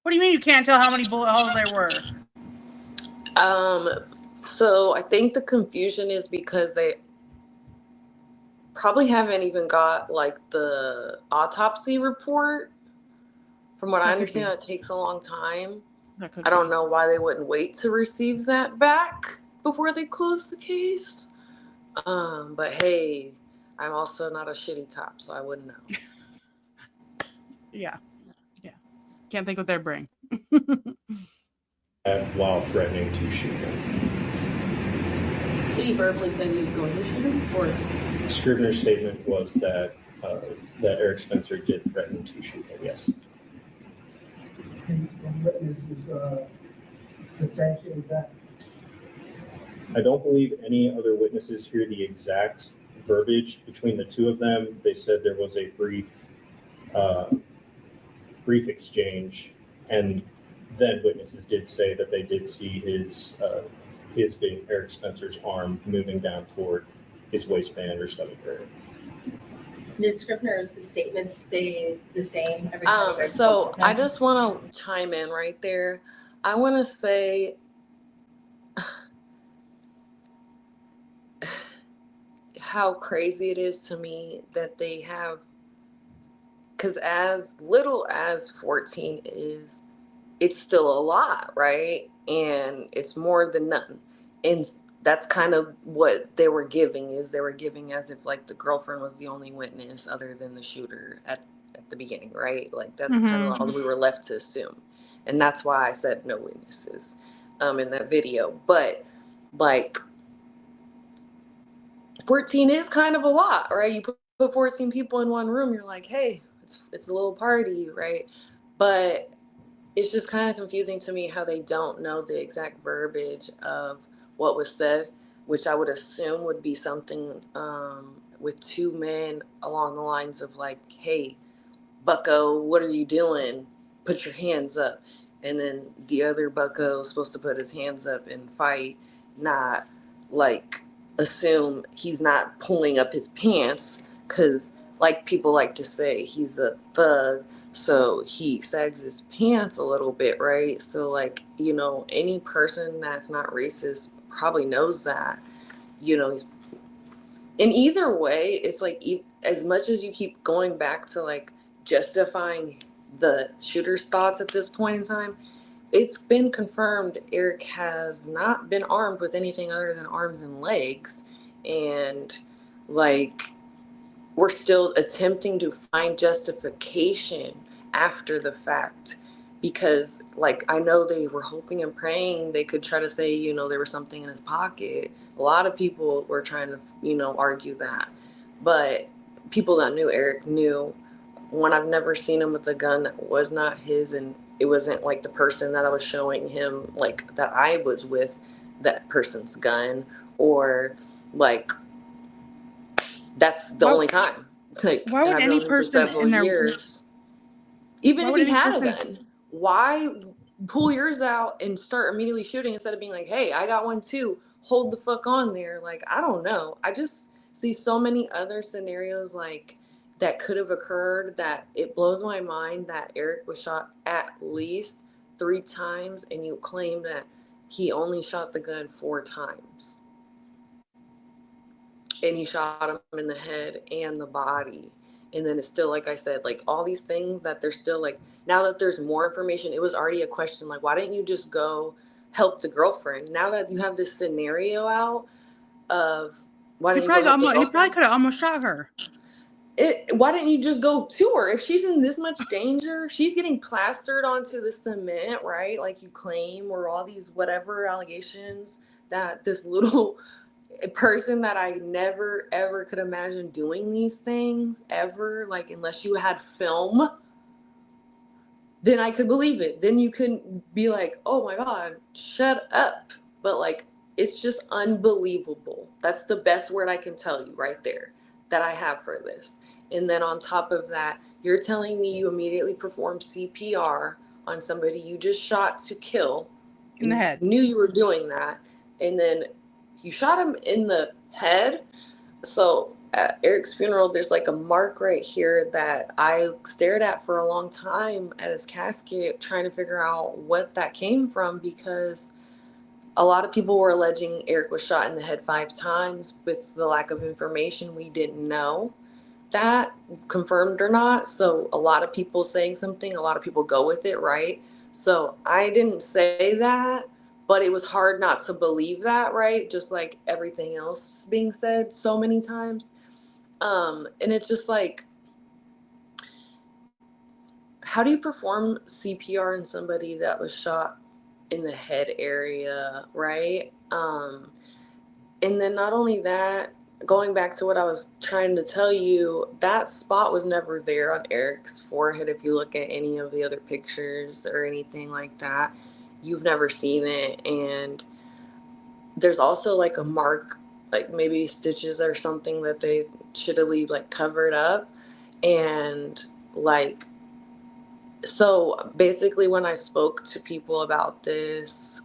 What do you mean you can't tell how many bullet holes there were? So I think the confusion is because they probably haven't even got like the autopsy report. From what I understand, it takes a long time. I don't know why they wouldn't wait to receive that back before they close the case. But hey, I'm also not a shitty cop, so I wouldn't know. Yeah. Can't think what their brain. While threatening to shoot him. Did he verbally say he was going to shoot him? Or Scrivener's statement was that Erik Spencer did threaten to shoot him, yes. And witnesses substantiate that. I don't believe any other witnesses hear the exact verbiage between the two of them. They said there was a brief exchange, and then witnesses did say that they did see his being Erik Spencer's arm moving down toward his waistband or stomach area. Did Scrivener's statements stay the same every time? So I just want to chime in right there. I want to say how crazy it is to me that they have, because as little as 14 is, it's still a lot, right? And it's more than none. And that's kind of what they were giving as if like the girlfriend was the only witness other than the shooter at the beginning, right? Like that's kind of all we were left to assume. And that's why I said no witnesses in that video. But like 14 is kind of a lot, right? You put 14 people in one room, you're like, hey, it's a little party, right? But it's just kind of confusing to me how they don't know the exact verbiage of what was said, which I would assume would be something with two men along the lines of like, hey, bucko, what are you doing? Put your hands up. And then the other bucko is supposed to put his hands up and fight, not like assume he's not pulling up his pants, because like people like to say, he's a thug, so he sags his pants a little bit, right? So like, you know, any person that's not racist probably knows that, you know, he's in either way. It's like, as much as you keep going back to like justifying the shooter's thoughts at this point in time, it's been confirmed Erik has not been armed with anything other than arms and legs. And like, we're still attempting to find justification after the fact, because like, I know they were hoping and praying they could try to say, you know, there was something in his pocket. A lot of people were trying to, you know, argue that, but people that knew Erik knew. One, I've never seen him with a gun that was not his, and it wasn't like the person that I was showing him, like that I was with, that person's gun, or like that's the only time. Like, why would any person in their years, even if he had a gun, why pull yours out and start immediately shooting instead of being like, hey, I got one too, hold the fuck on there? Like, I don't know. I just see so many other scenarios like that could have occurred that it blows my mind that Erik was shot at least 3 times, and you claim that he only shot the gun 4 times. And he shot him in the head and the body. And then it's still, like I said, like all these things that they're still like, now that there's more information, it was already a question like, why didn't you just go help the girlfriend? Now that you have this scenario out of why didn't he probably could have almost shot her. Why didn't you just go to her? If she's in this much danger, she's getting plastered onto the cement, right? Like you claim, or all these whatever allegations that this little person that I never ever could imagine doing these things ever, like unless you had film, then I could believe it. Then you couldn't be like, oh my God, shut up. But like, it's just unbelievable. That's the best word I can tell you right there that I have for this. And then on top of that, you're telling me you immediately performed CPR on somebody you just shot to kill. In the head. You knew you were doing that. And then you shot him in the head. So at Erik's funeral, there's like a mark right here that I stared at for a long time at his casket, trying to figure out what that came from, because a lot of people were alleging Erik was shot in the head 5 times. With the lack of information, we didn't know that, confirmed or not. So a lot of people saying something, a lot of people go with it, right? So I didn't say that, but it was hard not to believe that, right? Just like everything else being said so many times. And it's just like, how do you perform CPR in somebody that was shot in the head area, right? And then not only that, going back to what I was trying to tell you, that spot was never there on Erik's forehead. If you look at any of the other pictures or anything like that, you've never seen it. And there's also like a mark, like maybe stitches or something that they should have like covered up. And like, so basically when I spoke to people about this,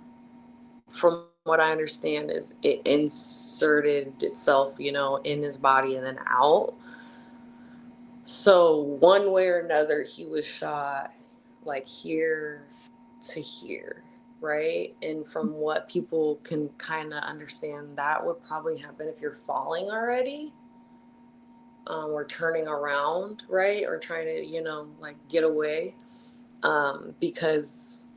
from what I understand is it inserted itself, in his body and then out. So one way or another, he was shot like here to here, right? And from what people can kind of understand, that would probably happen if you're falling already, or turning around, right? Or trying to, like get away, because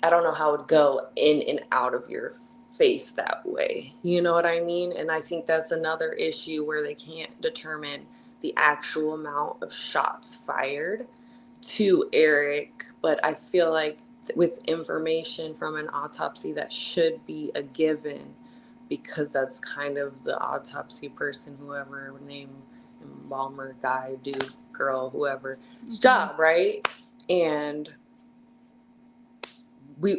I don't know how it would go in and out of your face that way. You know what I mean? And I think that's another issue where they can't determine the actual amount of shots fired to Erik. But I feel like with information from an autopsy, that should be a given, because that's kind of the autopsy person, whoever, name, embalmer, guy, dude, girl, whoever's job, right? And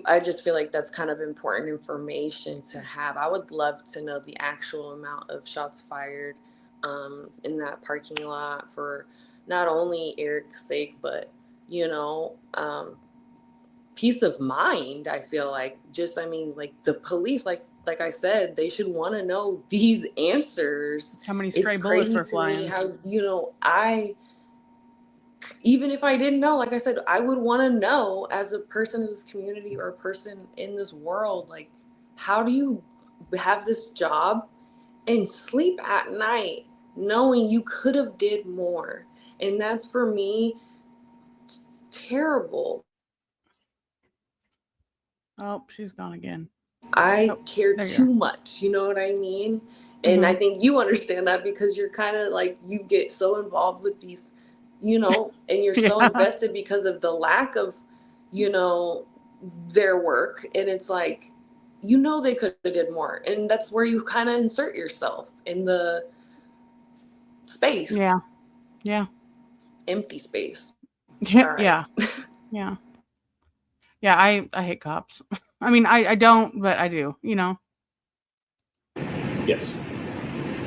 I just feel like that's kind of important information to have. I would love to know the actual amount of shots fired in that parking lot, for not only Erik's sake, but, peace of mind. I feel like like the police, like I said, they should want to know these answers. How many stray bullets were flying? How, even if I didn't know, like I said, I would want to know, as a person in this community or a person in this world, like, how do you have this job and sleep at night knowing you could have did more? And that's, for me, terrible. Oh, she's gone again. I care too much, you know what I mean? And I think you understand that, because you're kind of like, you get so involved with these, and you're so invested because of the lack of, their work. And it's like, they could have did more. And that's where you kind of insert yourself in the space. Yeah. Yeah. Empty space. Yeah. Yeah. Yeah. Yeah. I hate cops. I mean, I don't, but I do, Yes.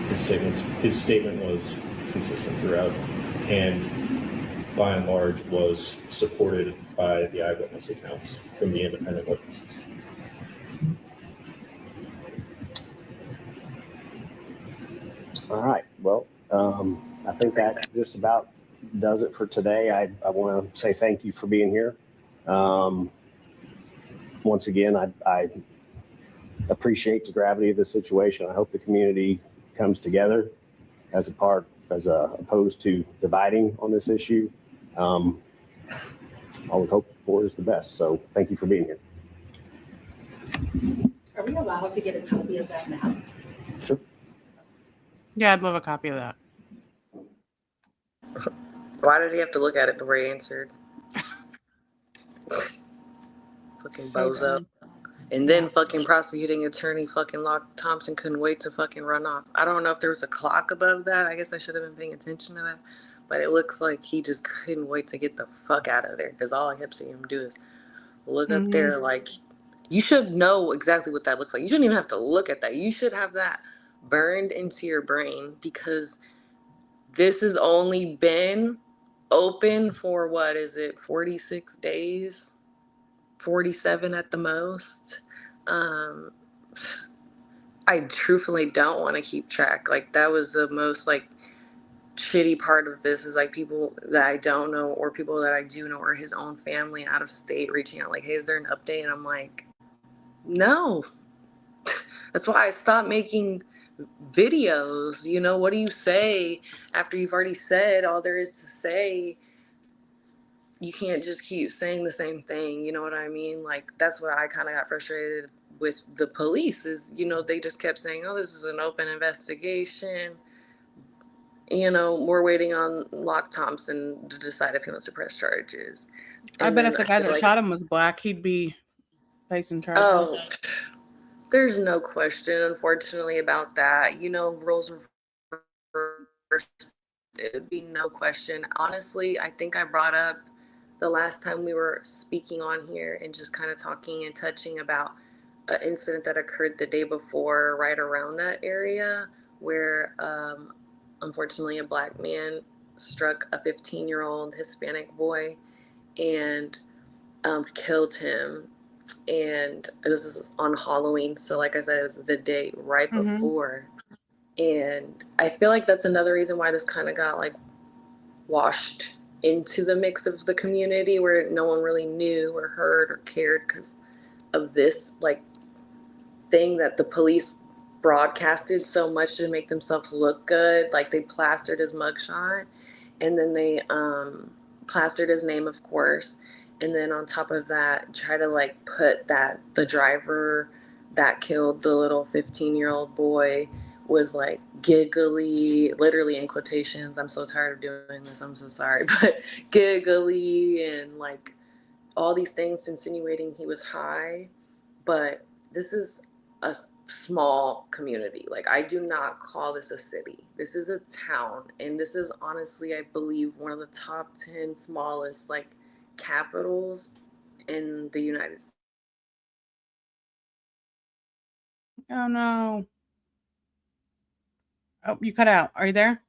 His statement was consistent throughout, and by and large was supported by the eyewitness accounts from the independent witnesses. All right. Well, I think that just about does it for today. I want to say thank you for being here. Once again, I appreciate the gravity of the situation. I hope the community comes together as opposed to dividing on this issue. All we hope for is the best. So thank you for being here. Are we allowed to get a copy of that now? Sure. Yeah, I'd love a copy of that. Why did he have to look at it before he answered? Fucking bozo. And then fucking prosecuting attorney fucking Locke Thompson couldn't wait to fucking run off. I don't know if there was a clock above that. I guess I should have been paying attention to that. But it looks like he just couldn't wait to get the fuck out of there, because all I kept seeing him do is look up there. Like, you should know exactly what that looks like. You shouldn't even have to look at that. You should have that burned into your brain, because this has only been open for what is it, 46 days, 47 at the most. um I truthfully don't want to keep track. Like, that was the most like shitty part of this, is like people that I don't know or people that I do know, or his own family out of state, reaching out like, hey, is there an update? And I'm like, no. That's why I stopped making videos. You know, what do you say after you've already said all there is to say? You can't just keep saying the same thing. You know what I mean? Like, that's what I kind of got frustrated with the police is, you know, they just kept saying, oh, this is an open investigation. You know, we're waiting on Locke Thompson to decide if he wants to press charges. I And bet then if the I guy feel that like, shot him was black, he'd be facing charges. oh, there's no question, unfortunately, about that. You know, roles reversed, it would be no question. Honestly, I think I brought up the last time we were speaking on here and just kind of talking and touching about an incident that occurred the day before, right around that area, where unfortunately a black man struck a 15-year-old Hispanic boy and killed him. And it was on Halloween. So, like I said, it was the day right Mm-hmm. before. And I feel like that's another reason why this kind of got like washed into the mix of the community, where no one really knew or heard or cared because of this like thing that the police broadcasted so much to make themselves look good. Like, they plastered his mugshot, and then they plastered his name, of course, and then on top of that try to like put that the driver that killed the little 15-year-old boy was like giggly, literally in quotations, I'm so tired of doing this, I'm so sorry, but giggly, and like all these things insinuating he was high. But this is a small community. Like, I do not call this a city. This is a town. And this is honestly, I believe, one of the top 10 smallest like capitals in the United States. Oh no. Oh, you cut out. Are you there?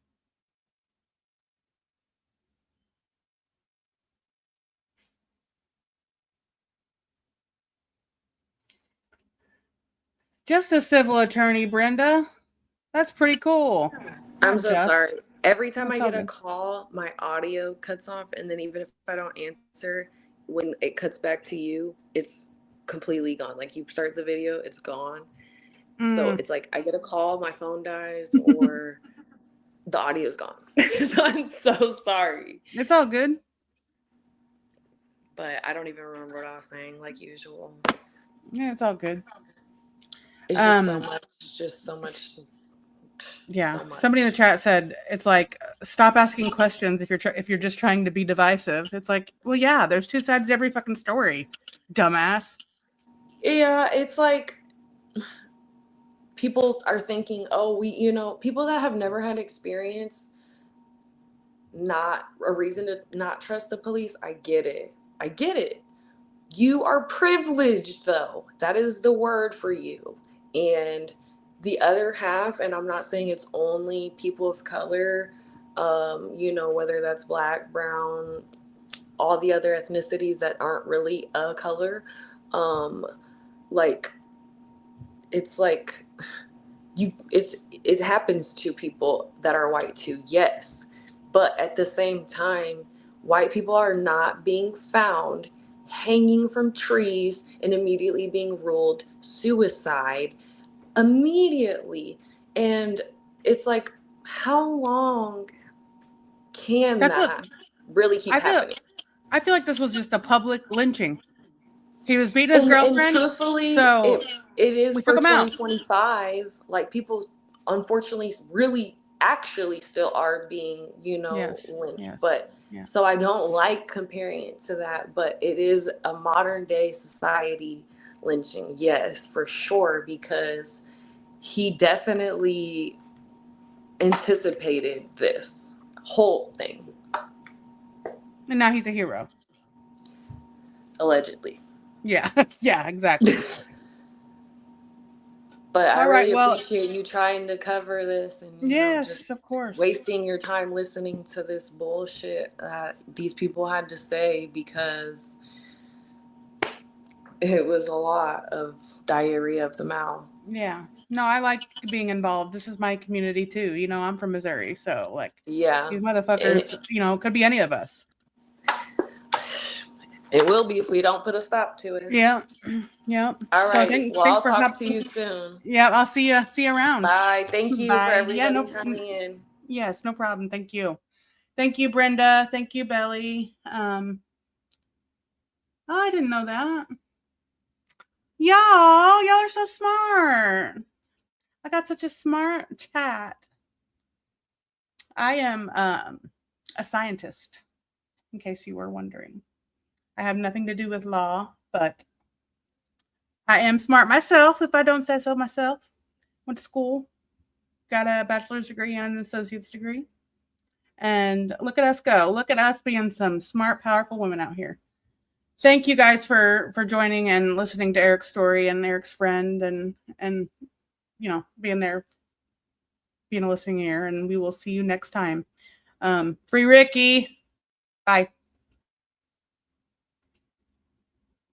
Just a civil attorney, Brenda. That's pretty cool. I'm Not so just. sorry. Every time I That's all get a good. call, my audio cuts off. And then even if I don't answer, when it cuts back to you, it's completely gone. Like, you start the video, it's gone. So Mm. it's like I get a call, my phone dies, or the audio's gone. So I'm so sorry. It's all good. But I don't even remember what I was saying, like usual. Yeah, it's all good. It's Um, just so much, yeah. so much. Somebody in the chat said it's like stop asking questions if you're just trying to be divisive. It's like, well, yeah, there's two sides to every fucking story, dumbass. Yeah, it's like people are thinking, oh, you know, people that have never had experience, not a reason to not trust the police. I get it. I get it. You are privileged, though. That is the word for you. And the other half, and I'm not saying it's only people of color, you know, whether that's black, brown, all the other ethnicities that aren't really a color, like, it's like it happens to people that are white too, yes. But at the same time, white people are not being found hanging from trees and immediately being ruled suicide immediately. And it's like, how long can That's what that really keep I feel. happening? I feel like this was just a public lynching. He was beating his And girlfriend, truthfully, so it is we took for him out. 2025. Like, people unfortunately really actually still are being, you know, Yes, lynched. yes, But yes. so I don't like comparing it to that, but it is a modern day society lynching, yes, for sure, because he definitely anticipated this whole thing, And now he's a hero. allegedly. Yeah, yeah, exactly. But I All right, really well, appreciate you trying to cover this and, you know, just yes, of course. wasting your time listening to this bullshit that these people had to say, because it was a lot of diarrhea of the mouth. Yeah. No, I like being involved. This is my community too. You know, I'm from Missouri, so like Yeah. these motherfuckers, you know, could be any of us. It will be if we don't put a stop to it. Yeah. Yeah. All So right. Well, thanks I'll for talk to you soon. Yeah, I'll see you around. Bye. Thank you for Bye. Yeah, everybody no. coming in. Yes, no problem. Thank you. Thank you, Brenda. Thank you, Belly. I didn't know that. Y'all are so smart. I got such a smart chat. I am a scientist, in case you were wondering. I have nothing to do with law, but I am smart myself, if I don't say so myself. Went to school, got a bachelor's degree and an associate's degree. And look at us go. Look at us being some smart, powerful women out here. Thank you guys for joining and listening to Erik's story and Erik's friend and you know, being there, being a listening ear. And we will see you next time. Free Ricky. Bye.